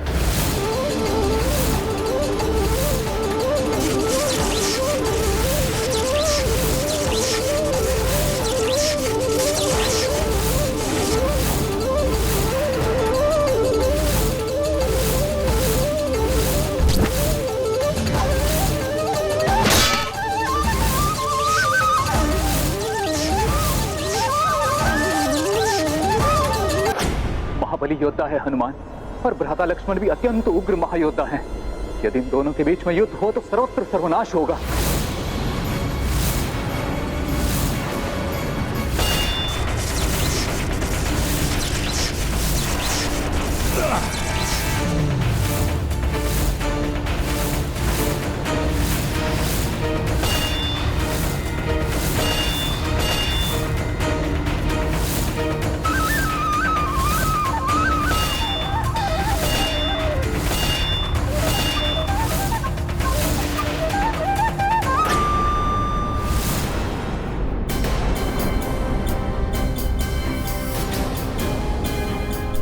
[SPEAKER 14] महाबली योद्धा है हनुमान, और भ्राता लक्ष्मण भी अत्यंत उग्र महायोद्धा हैं। यदि इन दोनों के बीच में युद्ध हो तो सर्वत्र सर्वनाश होगा।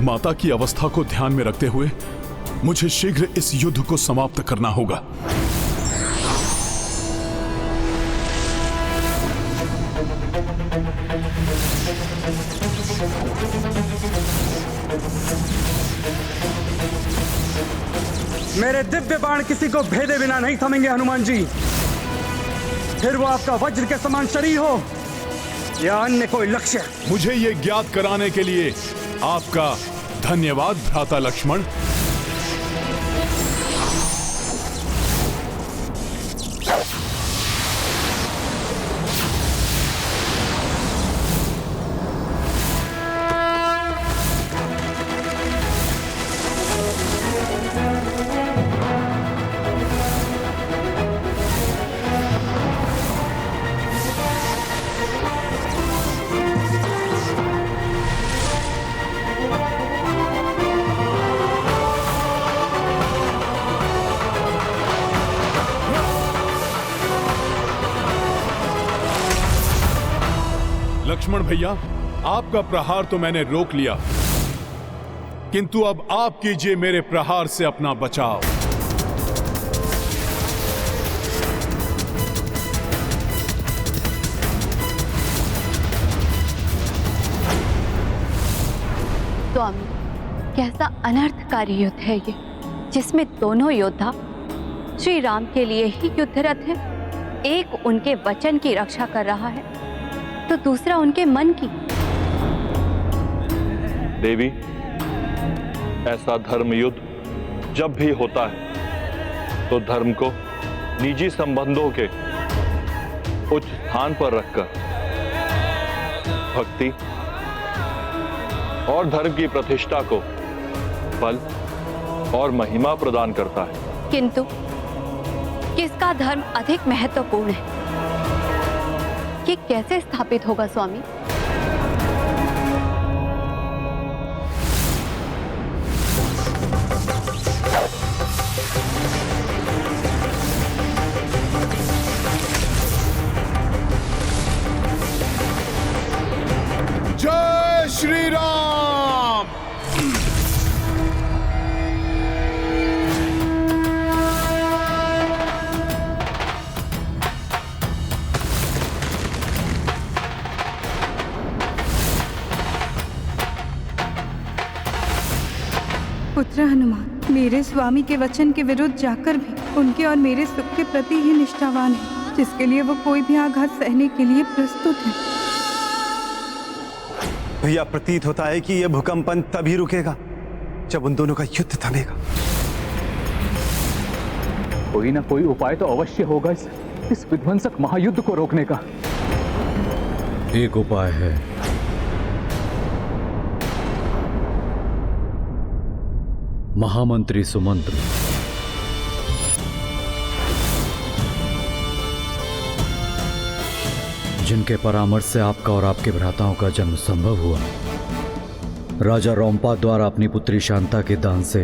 [SPEAKER 5] माता की अवस्था को ध्यान में रखते हुए मुझे शीघ्र इस युद्ध को समाप्त करना होगा।
[SPEAKER 15] मेरे दिव्य बाण किसी को भेदे बिना नहीं थमेंगे हनुमान जी, फिर वो आपका वज्र के समान शरीर हो या अन्य कोई लक्ष्य।
[SPEAKER 5] मुझे ये ज्ञात कराने के लिए आपका धन्यवाद भ्राता लक्ष्मण। लक्ष्मण भैया, आपका प्रहार तो मैंने रोक लिया, किंतु अब आप कीजिए मेरे प्रहार से अपना बचाव।
[SPEAKER 6] स्वामी, कैसा अनर्थकारी युद्ध है ये, जिसमें दोनों योद्धा श्री राम के लिए ही युद्धरत हैं। एक उनके वचन की रक्षा कर रहा है तो दूसरा उनके मन की।
[SPEAKER 16] देवी, ऐसा धर्म युद्ध जब भी होता है तो धर्म को निजी संबंधों के उच्च स्थान पर रखकर भक्ति और धर्म की प्रतिष्ठा को बल और महिमा प्रदान करता है।
[SPEAKER 6] किंतु किसका धर्म अधिक महत्वपूर्ण है, ये कैसे स्थापित होगा स्वामी?
[SPEAKER 5] जय श्री राम।
[SPEAKER 7] पुत्र हनुमान मेरे स्वामी के वचन के विरुद्ध जाकर भी उनके और मेरे सुख के प्रति ही निष्ठावान है, जिसके लिए वो कोई भी आघात सहने के लिए प्रस्तुत है।
[SPEAKER 12] भैया, प्रतीत होता है कि यह भूकंपन तभी रुकेगा जब उन दोनों का युद्ध थमेगा।
[SPEAKER 14] कोई ना कोई उपाय तो अवश्य होगा इस विध्वंसक महायुद्ध को रोकने का।
[SPEAKER 10] एक उपाय है। महामंत्री सुमंत्र, जिनके परामर्श से आपका और आपके भ्राताओं का जन्म संभव हुआ, राजा रोम्पा द्वारा अपनी पुत्री शांता के दान से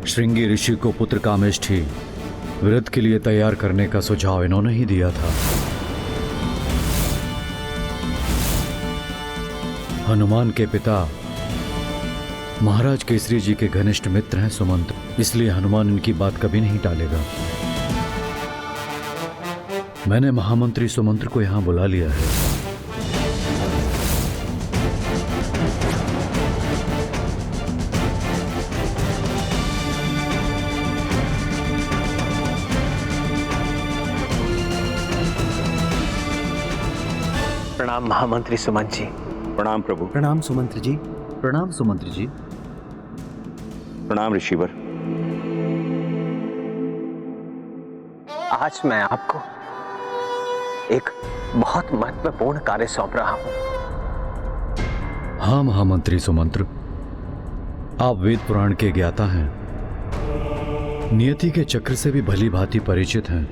[SPEAKER 10] श्रृंगी ऋषि को पुत्र कामेष्ठी व्रत के लिए तैयार करने का सुझाव इन्होंने ही दिया था। हनुमान के पिता महाराज केसरी जी के घनिष्ठ मित्र हैं सुमंत्र, इसलिए हनुमान इनकी बात कभी नहीं टालेगा। मैंने महामंत्री सुमंत्र को यहां बुला लिया है।
[SPEAKER 2] प्रणाम महामंत्री सुमंत जी।
[SPEAKER 12] प्रणाम प्रभु।
[SPEAKER 10] प्रणाम सुमंत्र जी। प्रणाम सुमंत्र जी।
[SPEAKER 17] प्रणाम ऋषिवर।
[SPEAKER 2] आज मैं आपको एक बहुत महत्वपूर्ण कार्य सौंप रहा हूं।
[SPEAKER 10] हाँ महामंत्री सुमंत्र, आप वेद पुराण के ज्ञाता हैं, नियति के चक्र से भी भली भांति परिचित हैं।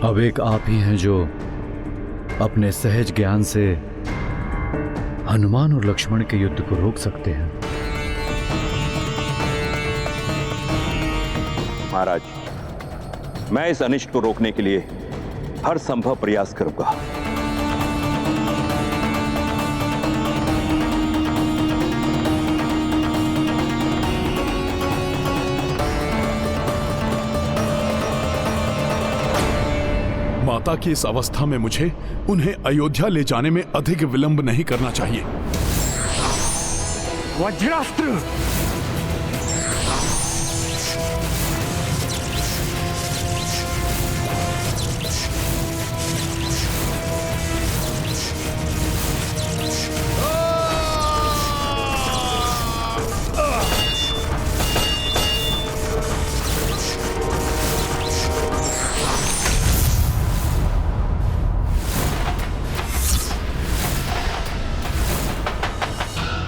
[SPEAKER 10] अब एक आप ही हैं जो अपने सहज ज्ञान से हनुमान और लक्ष्मण के युद्ध को रोक सकते हैं।
[SPEAKER 17] महाराज, मैं इस अनिष्ट को रोकने के लिए हर संभव प्रयास करूंगा।
[SPEAKER 5] माता की इस अवस्था में मुझे उन्हें अयोध्या ले जाने में अधिक विलंब नहीं करना चाहिए।
[SPEAKER 15] वज्रास्त्र!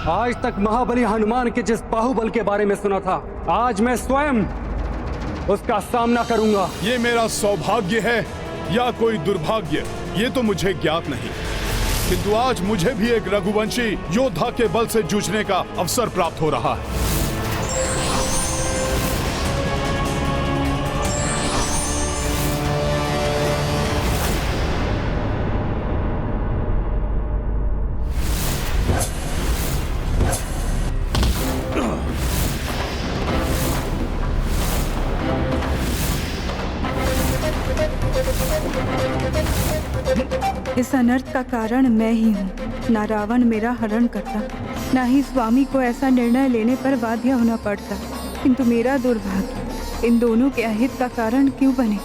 [SPEAKER 15] आज तक महाबली हनुमान के जिस बाहुबल के बारे में सुना था, आज मैं स्वयं उसका सामना करूंगा।
[SPEAKER 5] ये मेरा सौभाग्य है या कोई दुर्भाग्य, ये तो मुझे ज्ञात नहीं, किंतु आज मुझे भी एक रघुवंशी योद्धा के बल से जूझने का अवसर प्राप्त हो रहा है।
[SPEAKER 7] इस अनर्थ का कारण मैं ही हूँ। ना रावण मेरा हरण करता, ना ही स्वामी को ऐसा निर्णय लेने पर बाध्य होना पड़ता, किंतु मेरा दुर्भाग्य इन दोनों के अहित का कारण क्यों बने।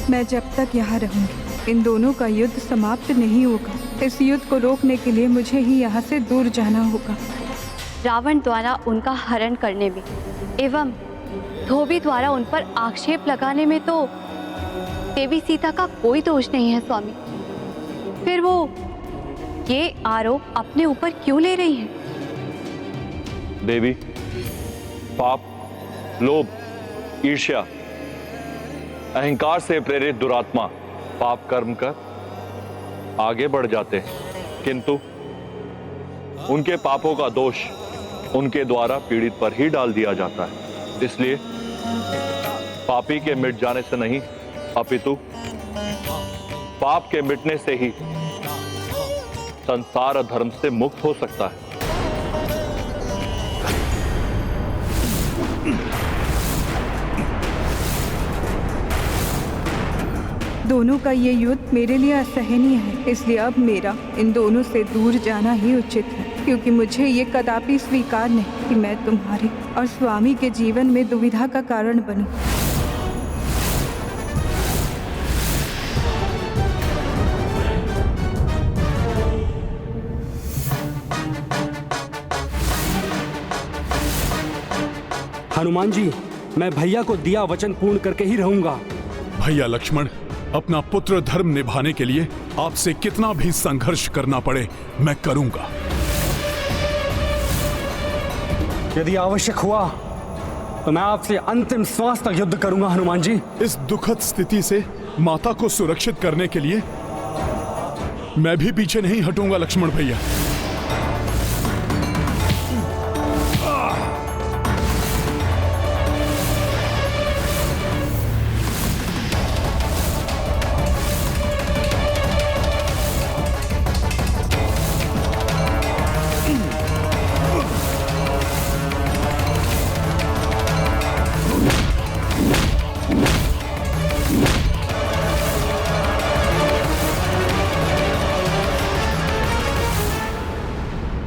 [SPEAKER 7] मैं जब तक यहाँ रहूंगी, इन दोनों का युद्ध समाप्त नहीं होगा। इस युद्ध को रोकने के लिए मुझे ही यहाँ से दूर जाना होगा।
[SPEAKER 6] रावण द्वारा उनका हरण करने में एवं धोबी द्वारा उन पर आक्षेप लगाने में तो देवी सीता का कोई दोष नहीं है स्वामी। फिर वो ये आरोप अपने ऊपर क्यों ले रही हैं?
[SPEAKER 16] देवी, पाप, लोभ, ईर्ष्या, अहंकार से प्रेरित दुरात्मा पाप कर्म कर आगे बढ़ जाते हैं, किंतु उनके पापों का दोष उनके द्वारा पीड़ित पर ही डाल दिया जाता है। इसलिए पापी के मिट जाने से नहीं, अपितु पाप के मिटने से ही संसार धर्म से मुक्त हो सकता है।
[SPEAKER 7] दोनों का ये युद्ध मेरे लिए असहनीय है, इसलिए अब मेरा इन दोनों से दूर जाना ही उचित है, क्योंकि मुझे ये कदापि स्वीकार नहीं कि मैं तुम्हारे और स्वामी के जीवन में दुविधा का कारण बनूं।
[SPEAKER 15] हनुमान जी, मैं भैया को दिया वचन पूर्ण करके ही रहूंगा।
[SPEAKER 5] भैया लक्ष्मण, अपना पुत्र धर्म निभाने के लिए आपसे कितना भी संघर्ष करना पड़े मैं करूंगा।
[SPEAKER 15] यदि आवश्यक हुआ तो मैं आपसे अंतिम श्वास तक युद्ध करूंगा हनुमान जी।
[SPEAKER 5] इस दुखद स्थिति से माता को सुरक्षित करने के लिए मैं भी पीछे नहीं हटूंगा लक्ष्मण भैया।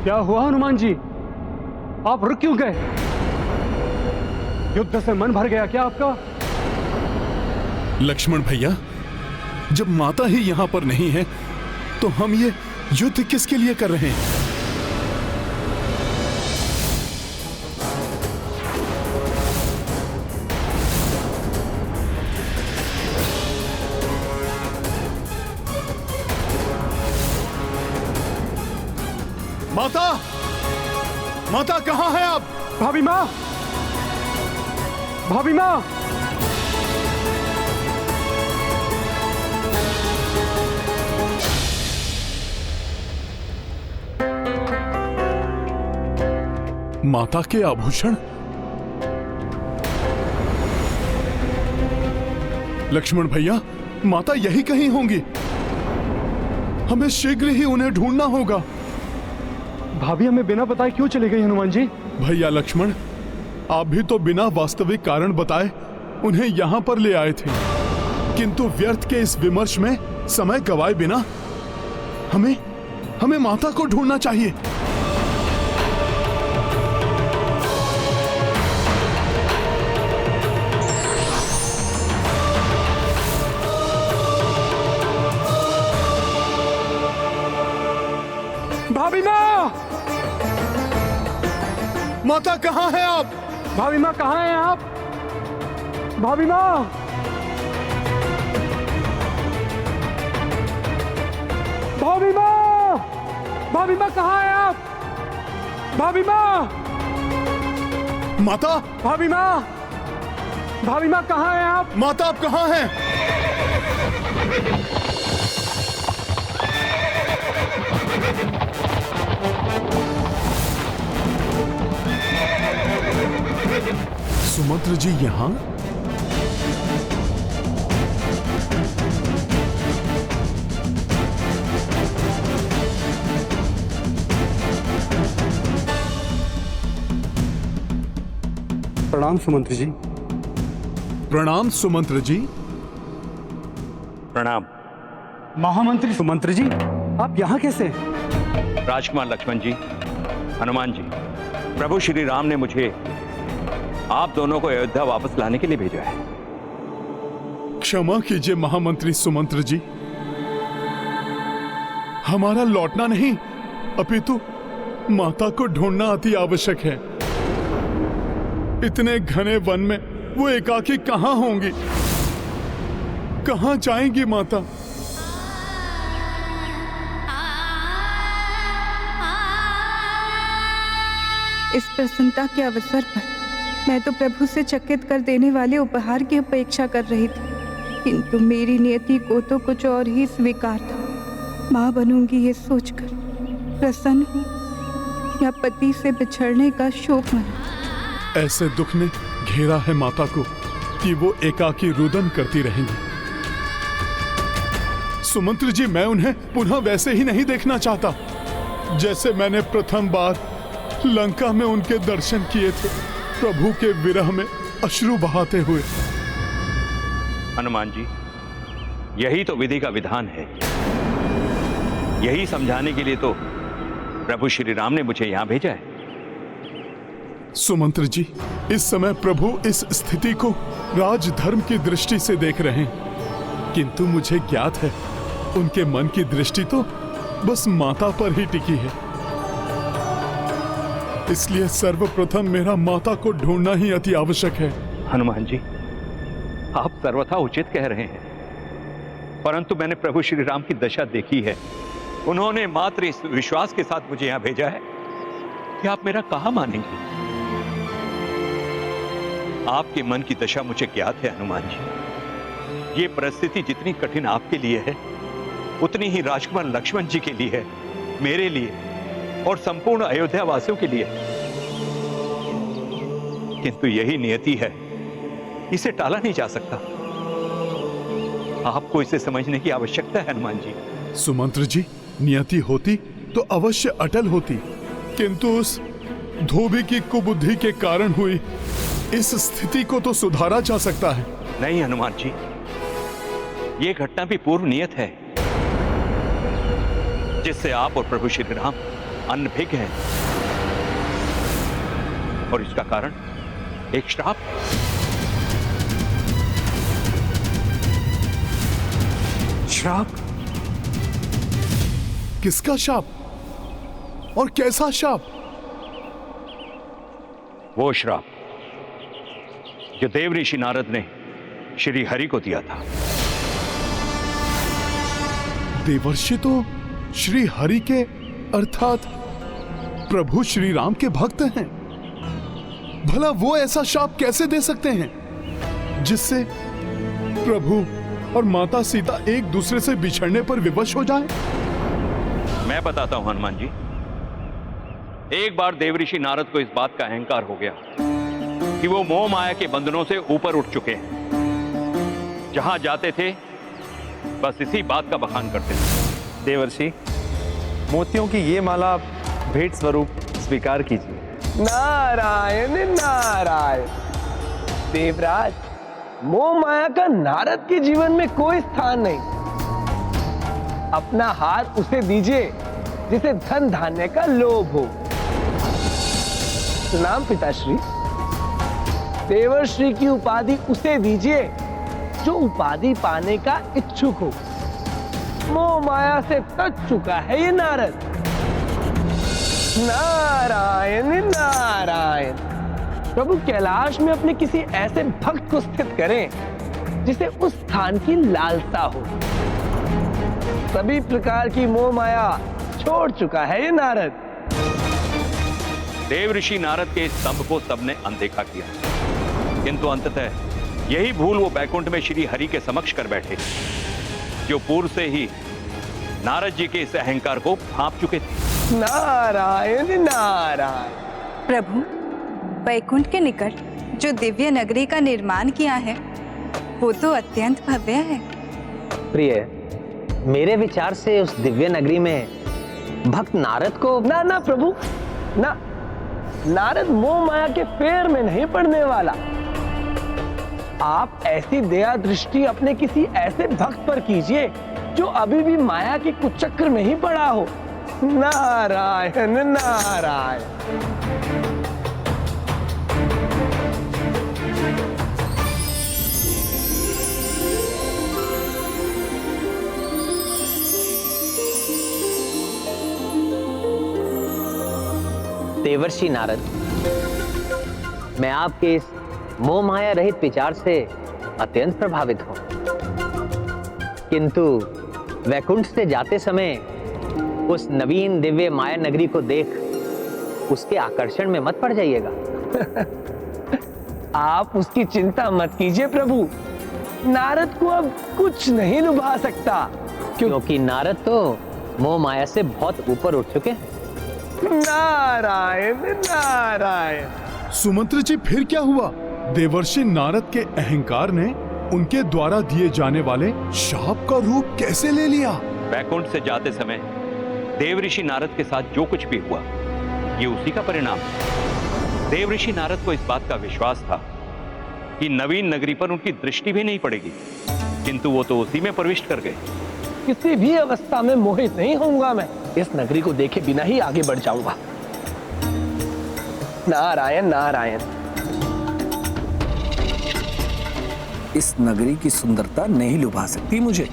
[SPEAKER 15] क्या हुआ हनुमान जी? आप रुक क्यों गए? युद्ध से मन भर गया क्या आपका?
[SPEAKER 5] लक्ष्मण भैया, जब माता ही यहां पर नहीं है तो हम ये युद्ध किसके लिए कर रहे हैं? माता, माता कहाँ हैं आप?
[SPEAKER 15] भाभी माँ, भाभी माँ,
[SPEAKER 5] माता के आभूषण? लक्ष्मण भैया, माता यही कहीं होंगी। हमें शीघ्र ही उन्हें ढूंढना होगा।
[SPEAKER 15] भाभी हमें बिना बताए क्यों चली गई हनुमान जी?
[SPEAKER 5] भैया लक्ष्मण, आप भी तो बिना वास्तविक कारण बताए उन्हें यहां पर ले आए थे, किंतु व्यर्थ के इस विमर्श में समय गवाए बिना हमें माता को ढूंढना चाहिए।
[SPEAKER 15] भाभी माँ,
[SPEAKER 5] माता कहाँ हैं आप?
[SPEAKER 15] भाभी माँ कहाँ हैं आप? भाभी माँ, भाभी माँ, भाभी माँ कहाँ हैं आप? भाभी माँ,
[SPEAKER 5] माता,
[SPEAKER 15] भाभी माँ, भाभी माँ कहाँ हैं आप?
[SPEAKER 5] माता आप कहाँ हैं? सुमंत्र जी यहाँ?
[SPEAKER 15] प्रणाम सुमंत्र जी।
[SPEAKER 5] प्रणाम सुमंत्र जी।
[SPEAKER 17] प्रणाम
[SPEAKER 15] महामंत्री सुमंत्र जी, आप यहाँ कैसे?
[SPEAKER 17] राजकुमार लक्ष्मण जी, हनुमान जी, प्रभु श्री राम ने मुझे आप दोनों को अयोध्या वापस लाने के लिए भेजा है।
[SPEAKER 5] क्षमा कीजिए महामंत्री सुमंत्र जी, हमारा लौटना नहीं अपितु माता को ढूंढना अति आवश्यक है। इतने घने वन में वो एकाकी कहां होंगी? कहां जाएंगी माता?
[SPEAKER 7] इस प्रसन्नता के अवसर पर मैं तो प्रभु से चकित कर देने वाले उपहार की अपेक्षा कर रही थी, किंतु मेरी नियति को तो कुछ और ही स्वीकार था। माँ बनूंगी ये सोचकर प्रसन्न हूँ या पति से बिछड़ने का शोक मना।
[SPEAKER 5] ऐसे दुख ने घेरा है माता को कि वो एकाकी रुदन करती रहेंगी। सुमंत्र जी, मैं उन्हें पुनः वैसे ही नहीं देखना चाहता जैसे मैंने प्रथम बार लंका में उनके दर्शन किए थे, प्रभु के विरह में अश्रु बहाते हुए।
[SPEAKER 17] हनुमान जी, यही तो विधि का विधान है। यही समझाने के लिए तो प्रभु श्री राम ने मुझे यहां भेजा है।
[SPEAKER 5] सुमंत्र जी, इस समय प्रभु इस स्थिति को राजधर्म की दृष्टि से देख रहे हैं, किंतु मुझे ज्ञात है उनके मन की दृष्टि तो बस माता पर ही टिकी है। इसलिए सर्वप्रथम मेरा माता को ढूंढना ही अति आवश्यक है।
[SPEAKER 17] हनुमान जी, आप सर्वथा उचित कह रहे हैं, परंतु मैंने प्रभु श्री राम की दशा देखी है। उन्होंने मात्र इस विश्वास के साथ मुझे यहां भेजा है कि आप मेरा कहा मानेंगे। आपके मन की दशा मुझे ज्ञात है हनुमान जी। ये परिस्थिति जितनी कठिन आपके लिए है, उतनी ही राजकुमार लक्ष्मण जी के लिए है, मेरे लिए और संपूर्ण अयोध्या वासियों के लिए। किंतु यही नियति है, इसे टाला नहीं जा सकता। आपको इसे समझने की आवश्यकता है हनुमान जी।
[SPEAKER 5] सुमंत्र जी, नियति होती तो अवश्य अटल होती, किंतु उस धोबी की कुबुद्धि के कारण हुई इस स्थिति को तो सुधारा जा सकता है।
[SPEAKER 17] नहीं हनुमान जी, ये घटना भी पूर्व नियत है, जिससे आप और प्रभु श्री राम अनभिज्ञ हैं, और इसका कारण एक श्राप है।
[SPEAKER 15] श्राप?
[SPEAKER 5] किसका शाप और कैसा शाप?
[SPEAKER 17] वो श्राप जो देव ऋषि नारद ने श्री हरि को दिया था।
[SPEAKER 5] देवर्षि तो श्री हरि के अर्थात प्रभु श्री राम के भक्त हैं। भला वो ऐसा शाप कैसे दे सकते हैं जिससे प्रभु और माता सीता एक दूसरे से बिछड़ने पर विवश हो जाएं?
[SPEAKER 17] मैं बताता हूं हनुमान जी। एक बार देवऋषि नारद को इस बात का अहंकार हो गया कि वो मोह माया के बंधनों से ऊपर उठ चुके हैं। जहां जाते थे बस इसी बात का बखान करते थे।
[SPEAKER 12] देवर्षि, मोतियों की ये माला भेंट स्वरूप स्वीकार कीजिए।
[SPEAKER 4] नारायण नारायण। देवराज, मोह माया का नारद के जीवन में कोई स्थान नहीं। अपना हार उसे दीजिए जिसे धन धान्य का लोभ हो। प्रणाम पिताश्री। देवर्षि की उपाधि उसे दीजिए जो उपाधि पाने का इच्छुक हो। मोह माया से तज चुका है ये नारद। नारायण नारायण। प्रभु कैलाश में अपने किसी ऐसे भक्त को स्थित करें जिसे उस स्थान की लालसा हो। सभी प्रकार की मोह माया छोड़ चुका है ये नारद।
[SPEAKER 17] देवऋषि नारद के इस स्तंभ को सबने अनदेखा किया, किंतु अंततः यही भूल वो बैकुंठ में श्री हरि के समक्ष कर बैठे, जो पूर्व से ही नारद जी के इस अहंकार को भांप चुके थे।
[SPEAKER 4] नारायण नारायण।
[SPEAKER 7] प्रभु, वैकुंठ के निकट जो दिव्य नगरी का निर्माण किया है वो तो अत्यंत भव्य है।
[SPEAKER 2] प्रिय, मेरे विचार से उस दिव्य नगरी में भक्त नारद को
[SPEAKER 4] ना प्रभु ना। नारद मोह माया के फेर में नहीं पड़ने वाला। आप ऐसी दया दृष्टि अपने किसी ऐसे भक्त पर कीजिए जो अभी भी माया के कुचक्र में ही पड़ा हो। नारायण नारायण।
[SPEAKER 2] देवर्षि नारद, मैं आपके इस मोह माया रहित विचार से अत्यंत प्रभावित हूं, किंतु वैकुंठ से जाते समय उस नवीन दिव्य माया नगरी को देख उसके आकर्षण में मत पड़ जाइएगा।
[SPEAKER 4] आप उसकी चिंता मत कीजिए प्रभु। नारद को अब कुछ नहीं लुभा सकता,
[SPEAKER 2] क्योंकि नारद तो मोह माया से बहुत ऊपर उठ चुके हैं।
[SPEAKER 4] नारायण नारायण।
[SPEAKER 5] सुमंत्र जी, फिर क्या हुआ? देवर्षि नारद के अहंकार ने उनके द्वारा दिए जाने वाले शाप का रूप कैसे ले लिया?
[SPEAKER 17] बैकुंठ से जाते समय देवऋषि नारद के साथ जो कुछ भी हुआ ये उसी का परिणाम है। देवऋषि नारद को इस बात का विश्वास था कि नवीन नगरी पर उनकी दृष्टि भी नहीं पड़ेगी, किंतु वो तो उसी में प्रविष्ट कर गए।
[SPEAKER 4] किसी भी अवस्था में मोहित नहीं होऊंगा मैं। इस नगरी को देखे बिना ही आगे बढ़ जाऊंगा। नारायण नारायण।
[SPEAKER 18] इस नगरी की सुंदरता नहीं लुभा सकती मुझे।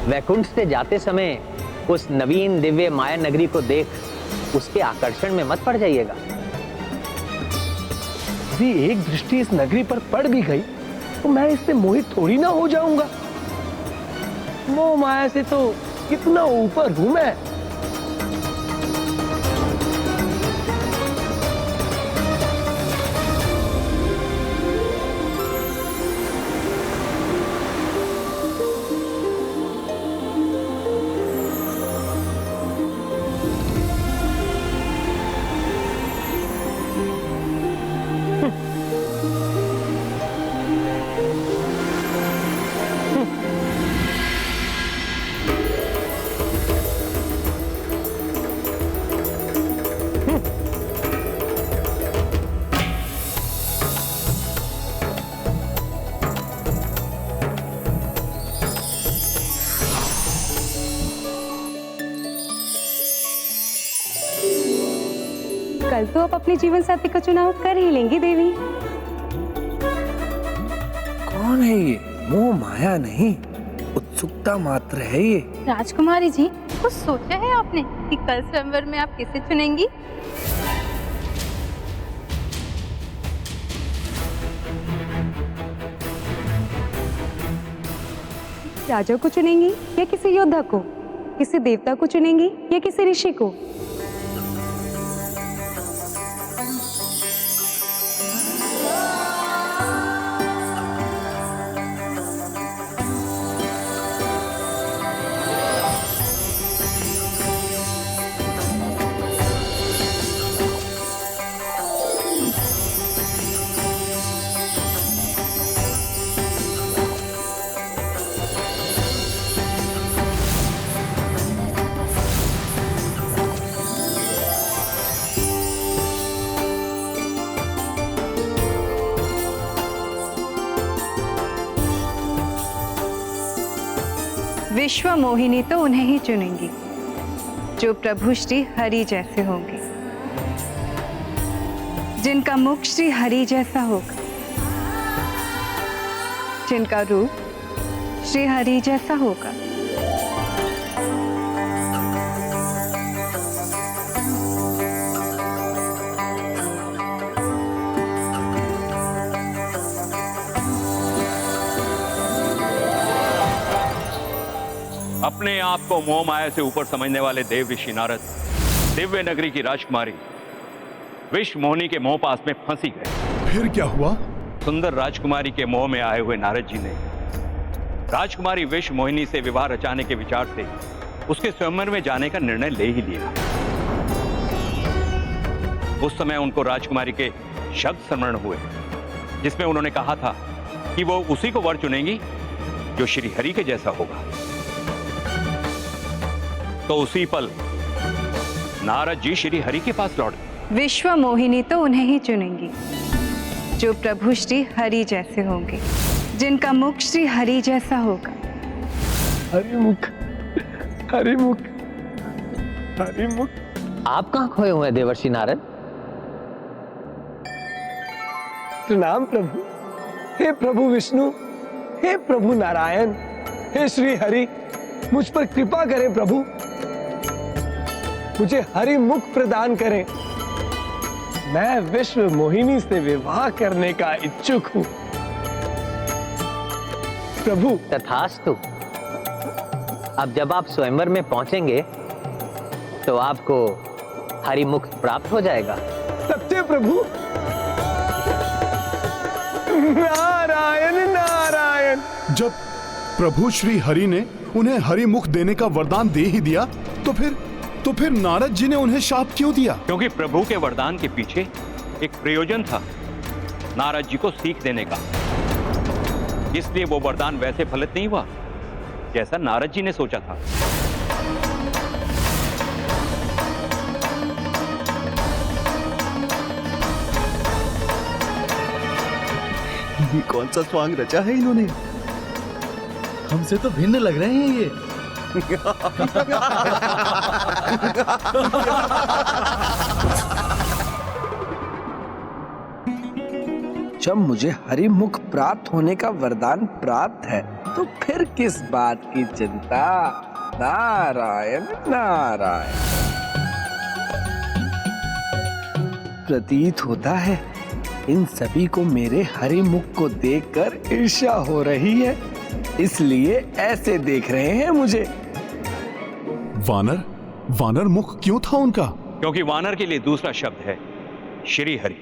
[SPEAKER 2] वैकुंठ से जाते समय उस नवीन दिव्य माया नगरी को देख उसके आकर्षण में मत पड़ जाइएगा।
[SPEAKER 4] यदि एक दृष्टि इस नगरी पर पड़ भी गई तो मैं इससे मोहित थोड़ी ना हो जाऊंगा। मोह माया से तो कितना ऊपर हूं मैं।
[SPEAKER 7] कल तो आप अपने जीवन साथी का चुनाव कर ही लेंगी देवी।
[SPEAKER 18] कौन है ये? मोह माया नहीं, उत्सुकता मात्र है ये।
[SPEAKER 19] राजकुमारी जी, कुछ सोचा है आपने कि कल स्वयंवर में आप किसे चुनेंगी?
[SPEAKER 7] राजा को चुनेंगी या किसी योद्धा को, किसी देवता को चुनेंगी या किसी ऋषि को? विश्व मोहिनी तो उन्हें ही चुनेंगी जो प्रभु श्री हरि जैसे होंगे, जिनका मुख श्री हरि जैसा होगा, जिनका रूप श्री हरि जैसा होगा।
[SPEAKER 17] अपने आप को मोह माया से ऊपर समझने वाले देव ऋषि नारद दिव्य नगरी की राजकुमारी विश्व मोहिनी के मोह पास में फंसी गए।
[SPEAKER 5] फिर क्या हुआ?
[SPEAKER 17] सुंदर राजकुमारी के मोह में आए हुए नारद जी ने राजकुमारी विश्व मोहिनी से विवाह रचाने के विचार से उसके स्वयंवर में जाने का निर्णय ले ही लिया। उस समय उनको राजकुमारी के शब्द स्मरण हुए जिसमें उन्होंने कहा था कि वो उसी को वर चुनेंगी जो श्री हरि के जैसा होगा। तो उसी पल नारद जी श्री हरि के पास लौट गए।
[SPEAKER 7] विश्व मोहिनी तो उन्हें ही चुनेंगी जो प्रभु श्री हरि जैसे होंगे, जिनका मुख श्री हरि जैसा होगा।
[SPEAKER 4] हरिमुख, हरिमुख, हरिमुख।
[SPEAKER 2] आप कहाँ खोए हुए हैं देवर्षि नारद?
[SPEAKER 4] प्रणाम प्रभु। हे प्रभु विष्णु, हे प्रभु नारायण, हे श्री हरि, मुझ पर कृपा करें प्रभु, मुझे हरि मुख प्रदान करें। मैं विश्व मोहिनी से विवाह करने का इच्छुक हूं प्रभु।
[SPEAKER 2] तथास्तु। अब जब आप स्वयंवर में पहुंचेंगे तो आपको हरि मुख प्राप्त हो जाएगा।
[SPEAKER 4] सत्य प्रभु। नारायण नारायण।
[SPEAKER 5] जब प्रभु श्री हरि ने उन्हें हरि मुख देने का वरदान दे ही दिया तो फिर नारद जी ने उन्हें शाप क्यों दिया?
[SPEAKER 17] क्योंकि प्रभु के वरदान के पीछे एक प्रयोजन था नारद जी को सीख देने का। इसलिए वो वरदान वैसे फलित नहीं हुआ जैसा नारद जी ने सोचा था।
[SPEAKER 10] ये कौन सा स्वांग रचा है इन्होंने? हमसे तो भिन्न लग रहे हैं ये।
[SPEAKER 18] जब मुझे हरि मुख प्राप्त होने का वरदान प्राप्त है तो फिर किस बात की चिंता। नारायण नारायण। प्रतीत होता है इन सभी को मेरे हरि मुख को देखकर ईर्ष्या हो रही है, इसलिए ऐसे देख रहे हैं मुझे।
[SPEAKER 5] वानर मुख क्यों था उनका?
[SPEAKER 17] क्योंकि वानर के लिए दूसरा शब्द है श्री हरि।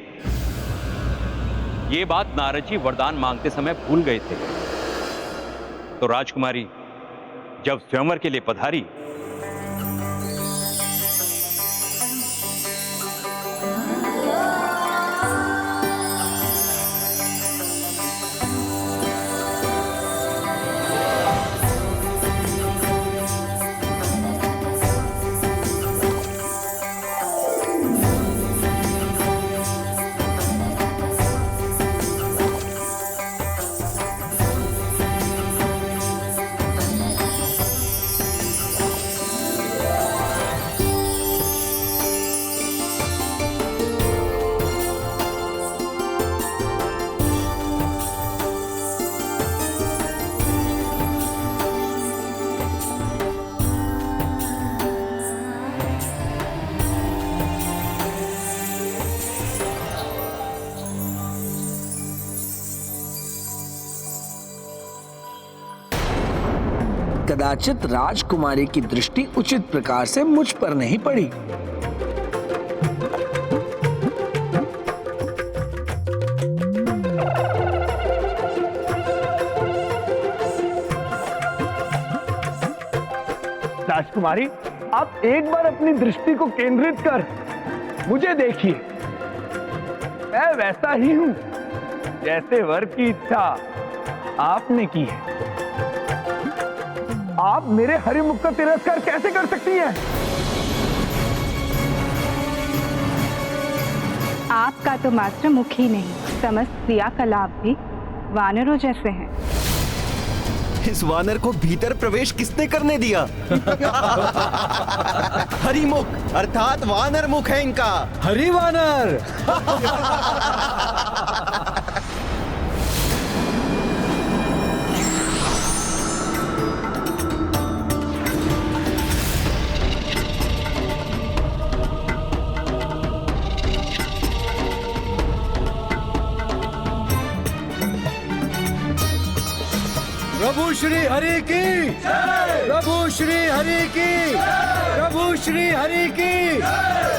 [SPEAKER 17] ये बात नारद जी वरदान मांगते समय भूल गए थे। तो राजकुमारी जब स्वयंवर के लिए पधारी
[SPEAKER 18] कदाचित राजकुमारी की दृष्टि उचित प्रकार से मुझ पर नहीं पड़ी।
[SPEAKER 4] राजकुमारी, आप एक बार अपनी दृष्टि को केंद्रित कर मुझे देखिए। मैं वैसा ही हूं जैसे वर की इच्छा आपने की है। आप मेरे हरिमुख का तिरस्कार कैसे कर सकती हैं?
[SPEAKER 7] आपका तो मात्र मुख ही नहीं, समस्त क्रियाकलाप भी वानरों जैसे हैं।
[SPEAKER 20] इस वानर को भीतर प्रवेश किसने करने दिया? हरिमुख अर्थात वानर मुख है इनका।
[SPEAKER 10] हरि वानर। प्रभु श्री हरि की, प्रभु श्री हरि की, प्रभु श्री हरि की,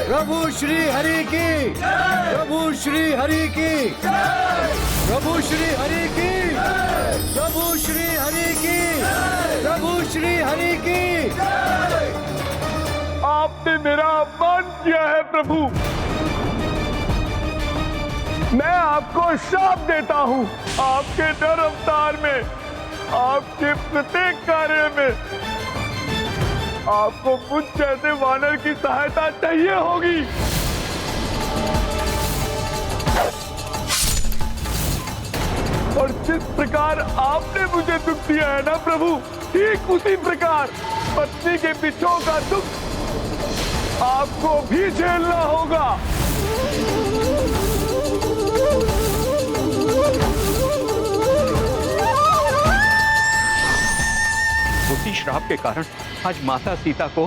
[SPEAKER 10] प्रभु श्री हरि की, प्रभु श्री हरि की, प्रभु श्री हरि की, प्रभु श्री हरि की, प्रभु श्री हरि की।
[SPEAKER 4] आपने मेरा अपमान किया है प्रभु। मैं आपको शाप देता हूं। आपके नर अवतार में, आपके प्रत्येक कार्य में आपको मुझ जैसे वानर की सहायता चाहिए होगी। और जिस प्रकार आपने मुझे दुख दिया है ना प्रभु, ठीक उसी प्रकार पत्नी के बिछोह का दुख आपको भी झेलना होगा।
[SPEAKER 17] उसी श्राप के कारण आज माता सीता को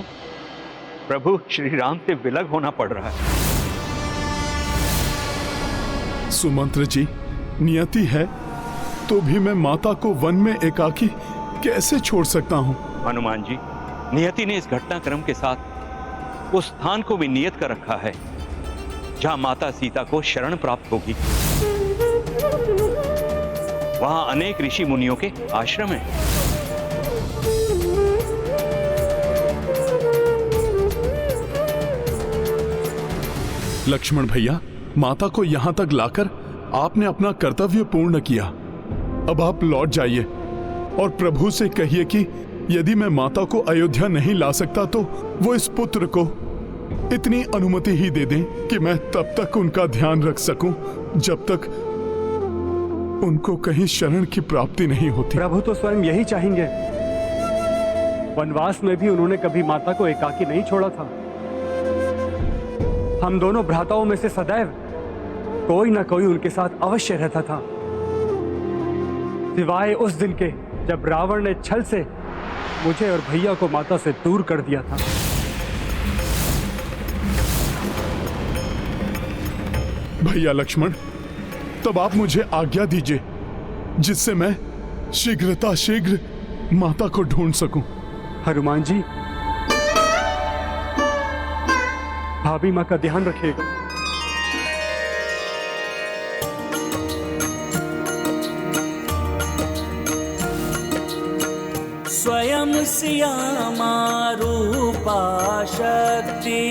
[SPEAKER 17] प्रभु श्री राम से विलग होना पड़ रहा है।
[SPEAKER 5] सुमंत्र जी, नियति है तो भी मैं माता को वन में एकाकी कैसे छोड़ सकता हूँ?
[SPEAKER 17] हनुमान जी, नियति ने इस घटनाक्रम के साथ उस स्थान को भी नियत कर रखा है जहां माता सीता को शरण प्राप्त होगी। वहां अनेक ऋषि मुनियों के आश्रम हैं।
[SPEAKER 5] लक्ष्मण भैया, माता को यहाँ तक लाकर आपने अपना कर्तव्य पूर्ण किया। अब आप लौट जाइए और प्रभु से कहिए कि यदि मैं माता को अयोध्या नहीं ला सकता तो वो इस पुत्र को इतनी अनुमति ही दे दें कि मैं तब तक उनका ध्यान रख सकूं जब तक उनको कहीं शरण की प्राप्ति नहीं होती।
[SPEAKER 15] प्रभु तो स्वयं यही चाहेंगे। वनवास में भी उन्होंने कभी माता को एकाकी नहीं छोड़ा था। हम दोनों भ्राताओं में से सदैव कोई ना कोई उनके साथ अवश्य रहता था, सिवाय उस दिन के जब रावण ने छल से मुझे और भैया को माता से दूर कर दिया था।
[SPEAKER 5] भैया लक्ष्मण, तब आप मुझे आज्ञा दीजिए जिससे मैं शीघ्र माता को ढूंढ सकूं।
[SPEAKER 15] हनुमान जी, भाभी माँ का ध्यान रखिएगा।
[SPEAKER 3] स्वयं सियामा रूपा शक्ति,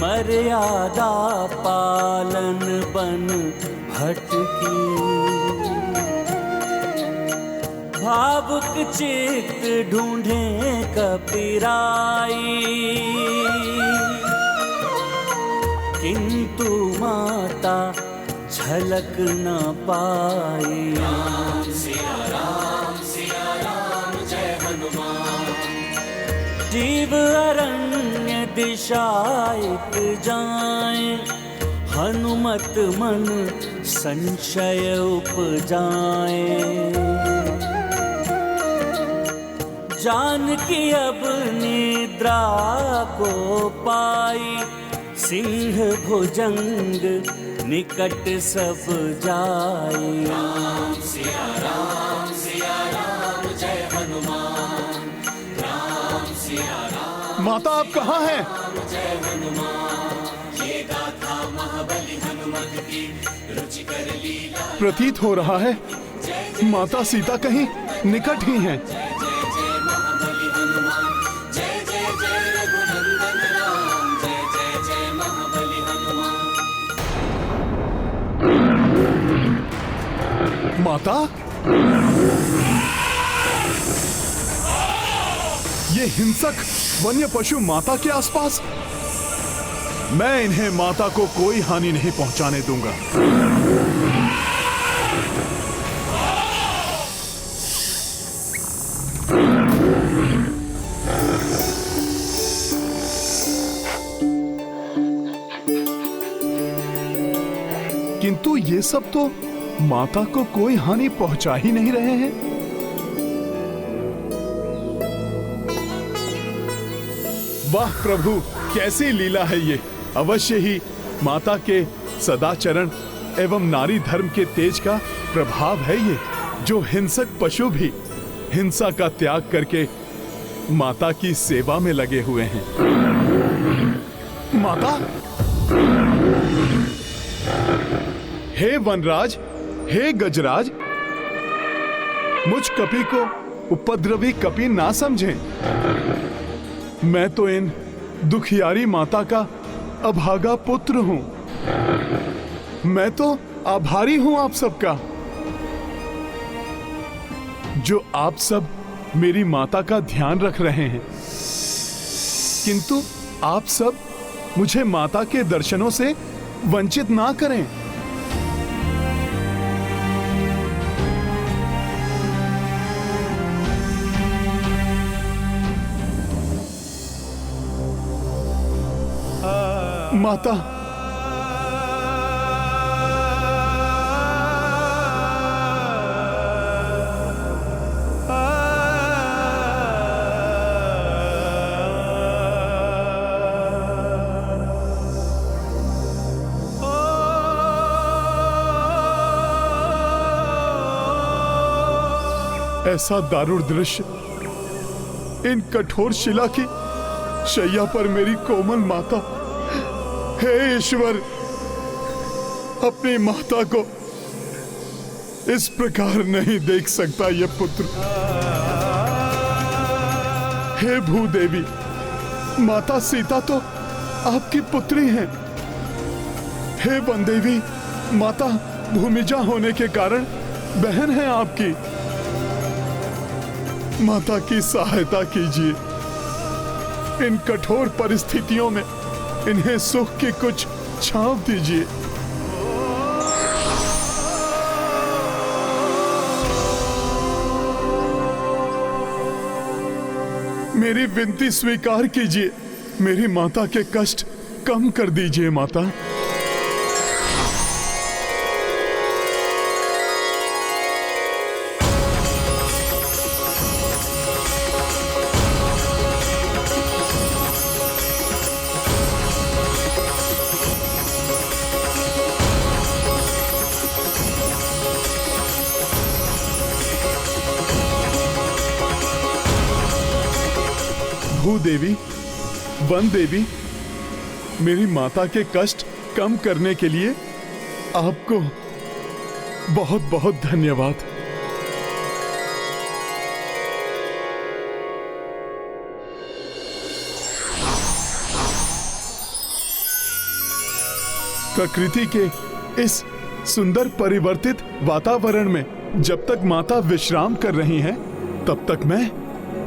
[SPEAKER 3] मर्यादा पालन बन भटकी, भावुक चित्त ढूंढे कपिराई, किंतु माता झलक न पाई। राम सिया राम जय हनुमान। जीव अरण्य दिशायित जाए, हनुमत मन संशय उपजाए। जानकी अब निद्रा को पाई, सिंह भुजंग निकट सब जाई। राम सिया
[SPEAKER 5] माता आप कहाँ हैं? प्रतीत हो रहा है माता सीता कहीं निकट ही हैं। माता, ये हिंसक वन्य पशु माता के आसपास, मैं इन्हें माता को कोई हानि नहीं पहुंचाने दूंगा। किंतु ये सब तो माता को कोई हानि पहुंचा ही नहीं रहे हैं। वाह प्रभु, कैसी लीला है ये। अवश्य ही माता के सदाचरण एवं नारी धर्म के तेज का प्रभाव है ये, जो हिंसक पशु भी हिंसा का त्याग करके माता की सेवा में लगे हुए हैं। माता, हे वनराज, हे गजराज, मुझ कपि को उपद्रवी कपि ना समझें। मैं तो इन दुखियारी माता का अभागा पुत्र हूं। मैं तो आभारी हूं आप सबका, जो आप सब मेरी माता का ध्यान रख रहे हैं। किंतु आप सब मुझे माता के दर्शनों से वंचित ना करें। माता, ऐसा दारुण दृश्य, इन कठोर शिला की शैया पर मेरी कोमल माता, हे ईश्वर, अपनी माता को इस प्रकार नहीं देख सकता ये पुत्र। हे भूदेवी, माता सीता तो आपकी पुत्री हैं। हे वनदेवी, माता भूमिजा होने के कारण बहन है आपकी। माता की सहायता कीजिए। इन कठोर परिस्थितियों में इन्हें सुख की कुछ छांव दीजिए। मेरी विनती स्वीकार कीजिए। मेरी माता के कष्ट कम कर दीजिए माता। भूदेवी, वन देवी, मेरी माता के कष्ट कम करने के लिए आपको बहुत बहुत धन्यवाद। प्रकृति के इस सुंदर परिवर्तित वातावरण में जब तक माता विश्राम कर रही हैं, तब तक मैं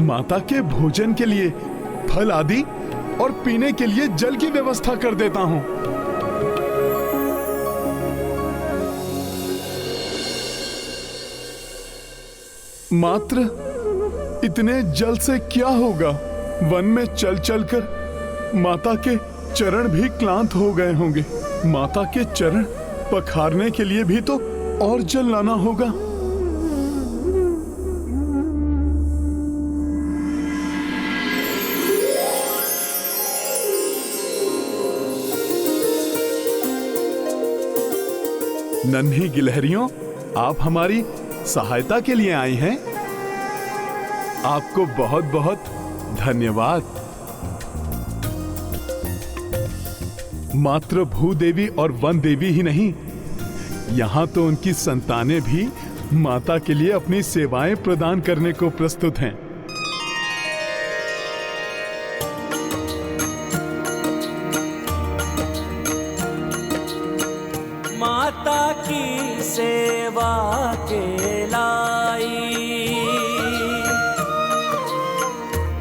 [SPEAKER 5] माता के भोजन के लिए फल आदि और पीने के लिए जल की व्यवस्था कर देता हूं। मात्र इतने जल से क्या होगा? वन में चल चलकर माता के चरण भी क्लांत हो गए होंगे। माता के चरण पखारने के लिए भी तो और जल लाना होगा। नन्ही गिलहरियों, आप हमारी सहायता के लिए आई हैं। आपको बहुत बहुत धन्यवाद। मात्र भूदेवी और वन देवी ही नहीं, यहाँ तो उनकी संतानें भी माता के लिए अपनी सेवाएं प्रदान करने को प्रस्तुत हैं।
[SPEAKER 3] माता की सेवा के लाई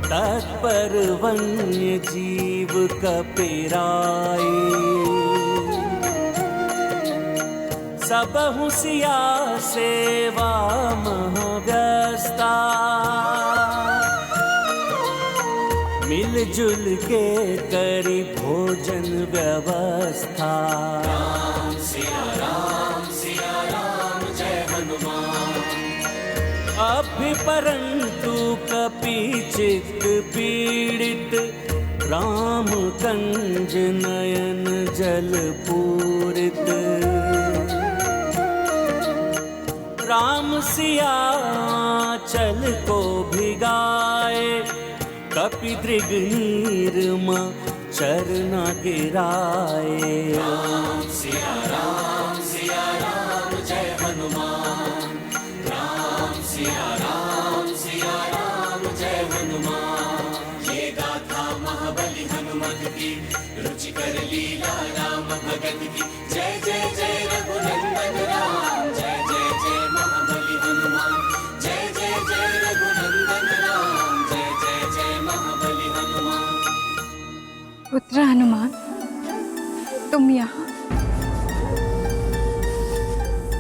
[SPEAKER 3] तत्पर वन्य जीव कपिराई, सब हुसिया सेवा महव्यस्ता, मिलजुल के करी भोजन व्यवस्था। राम सिया राम जय हनुमान। अभि परंतु कपि चित्त पीड़ित, राम कंज नयन जल पूरित। राम सिया चल को भिगाए, कपि दृग नीरमा चरना गिराए। राम सिया राम जय हनुमान। राम सिया राम जय हनुमान। ये गाथा महाबली हनुमत की, रुचिकर लीला राम भगत की। जय जय जय रघुनंदन राम, जय जय जय महाबली हनुमान। जय जय जय रघुनंदन राम, जय जय जय महाबली हनुमान।
[SPEAKER 7] पुत्र हनुमान, तुम यहाँ?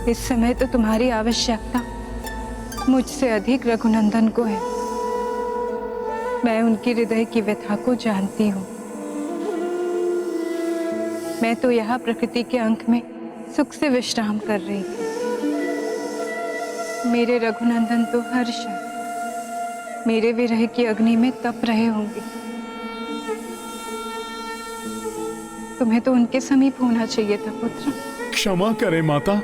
[SPEAKER 7] इस समय तो तुम्हारी आवश्यकता मुझसे अधिक रघुनंदन को है। मैं उनकी हृदय की व्यथा को जानती हूँ। मैं तो यहाँ प्रकृति के अंक में सुख से विश्राम कर रही थी। मेरे रघुनंदन तो हर्ष मेरे विरह की अग्नि में तप रहे होंगे। तुम्हें तो उनके समीप होना चाहिए था पुत्र।
[SPEAKER 5] क्षमा करें माता,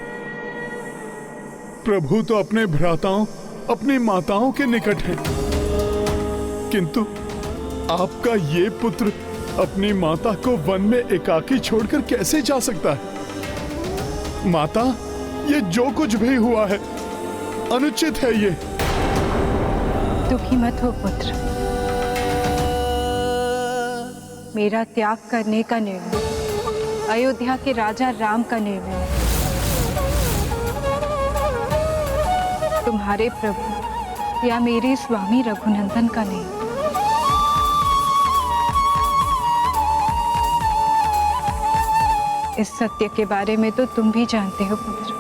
[SPEAKER 5] प्रभु तो अपने भ्राताओं, अपनी माताओं के निकट है, किंतु आपका ये पुत्र अपनी माता को वन में एकाकी छोड़कर कैसे जा सकता है? माता, ये जो कुछ भी हुआ है अनुचित है। ये
[SPEAKER 7] दुखी मत हो पुत्र। मेरा त्याग करने का निर्णय अयोध्या के राजा राम का निर्णय है, तुम्हारे प्रभु या मेरे स्वामी रघुनंदन का नहीं। इस सत्य के बारे में तो तुम भी जानते हो पुत्र।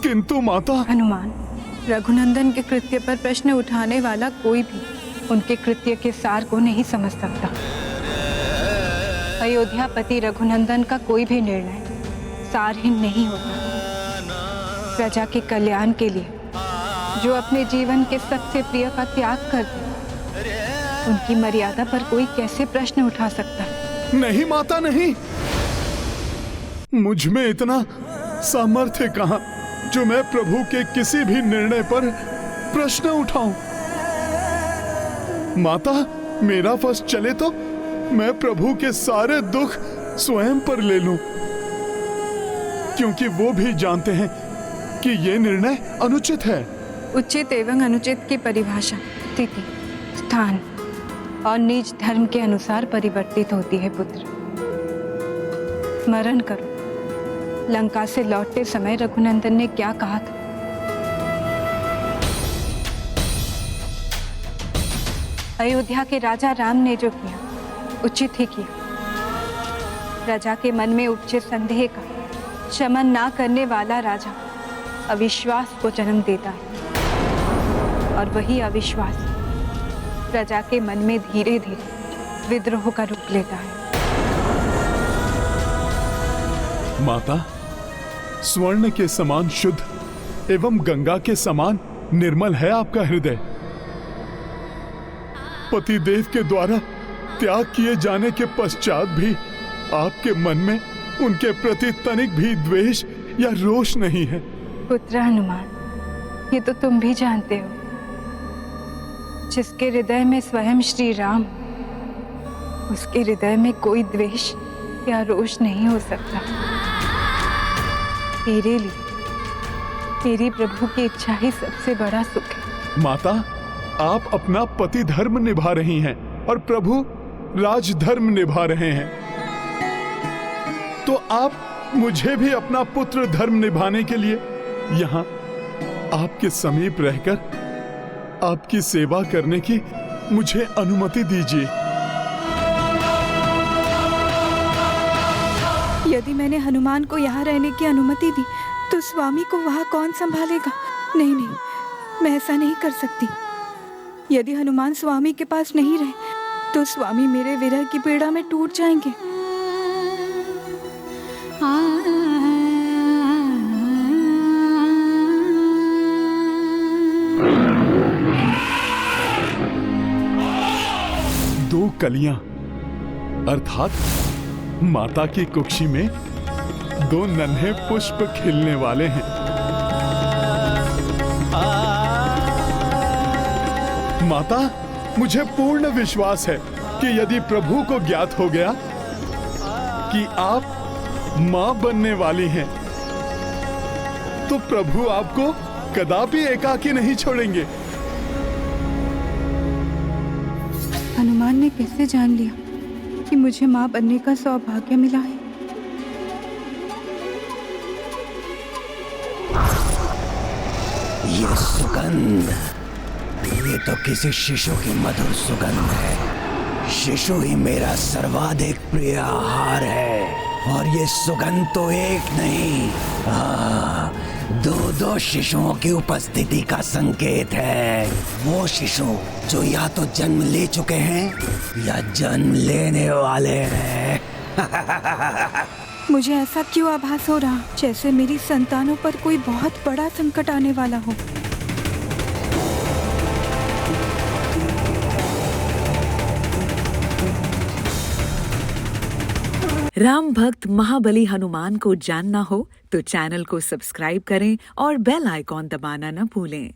[SPEAKER 5] किंतु माता।
[SPEAKER 7] हनुमान, रघुनंदन के कृत्य पर प्रश्न उठाने वाला कोई भी उनके कृत्य के सार को नहीं समझ सकता। अयोध्यापति रघुनंदन का कोई भी निर्णय सारहीन नहीं होता। प्रजा के कल्याण के लिए जो अपने जीवन के सबसे प्रिय का त्याग कर दे, उनकी मर्यादा पर कोई कैसे प्रश्न उठा सकता है?
[SPEAKER 5] नहीं माता, नहीं। मुझ में इतना सामर्थ्य कहाँ जो मैं प्रभु के किसी भी निर्णय पर प्रश्न उठाऊं। माता, मेरा वश चले तो मैं प्रभु के सारे दुख स्वयं पर ले लूं, क्योंकि वो भी जानते हैं कि ये निर्णय अनुचित है।
[SPEAKER 7] उचित एवं अनुचित की परिभाषा स्थिति, स्थान और निज धर्म के अनुसार परिवर्तित होती है पुत्र। स्मरण करो, लंका से लौटते समय रघुनंदन ने क्या कहा था? अयोध्या के राजा राम ने जो किया उचित ही किया। प्रजा के मन में उपजे संदेह का शमन ना करने वाला राजा अविश्वास को जन्म देता है, और वही अविश्वास प्रजा के मन में धीरे धीरे विद्रोह का रूप लेता है।
[SPEAKER 5] माता, स्वर्ण के समान शुद्ध एवं गंगा के समान निर्मल है आपका हृदय। पतिदेव के द्वारा त्याग किए जाने के पश्चात भी आपके मन में उनके प्रति तनिक भी द्वेष या रोष नहीं है।
[SPEAKER 7] पुत्र हनुमान, ये तो तुम भी जानते हो, जिसके हृदय में स्वयं श्री राम, उसके हृदय में कोई द्वेष या रोष नहीं हो सकता। तेरे लिए तेरी प्रभु की इच्छा ही सबसे बड़ा सुख है।
[SPEAKER 5] माता, आप अपना पति धर्म निभा रही हैं और प्रभु राजधर्म निभा रहे हैं, तो आप मुझे भी अपना पुत्र धर्म निभाने के लिए यहाँ आपके समीप रहकर आपकी सेवा करने की मुझे अनुमति दीजिए।
[SPEAKER 7] यदि मैंने हनुमान को यहाँ रहने की अनुमति दी तो स्वामी को वहाँ कौन संभालेगा? नहीं नहीं, मैं ऐसा नहीं कर सकती। यदि हनुमान स्वामी के पास नहीं रहे तो स्वामी मेरे विरह की पीड़ा में टूट जाएंगे।
[SPEAKER 5] दो कलियां अर्थात माता की कुक्षी में दो नन्हे पुष्प खिलने वाले हैं। माता, मुझे पूर्ण विश्वास है कि यदि प्रभु को ज्ञात हो गया कि आप मां बनने वाली हैं, तो प्रभु आपको कदापि एकाकी नहीं छोड़ेंगे।
[SPEAKER 7] हनुमान ने कैसे जान लिया कि मुझे मां बनने का सौभाग्य मिला है?
[SPEAKER 21] ये सुगंध, ये तो किसी शिशु की मधुर सुगंध है। शिशु ही मेरा सर्वाधिक प्रिय आहार है और ये सुगंध तो एक नहीं, दो दो शिशुओं की उपस्थिति का संकेत है। वो शिशु जो या तो जन्म ले चुके हैं या जन्म लेने वाले हैं।
[SPEAKER 7] मुझे ऐसा क्यों आभास हो रहा जैसे मेरी संतानों पर कोई बहुत बड़ा संकट आने वाला हो।
[SPEAKER 22] राम भक्त महाबली हनुमान को जानना हो तो चैनल को सब्सक्राइब करें और बेल आइकॉन दबाना न भूलें।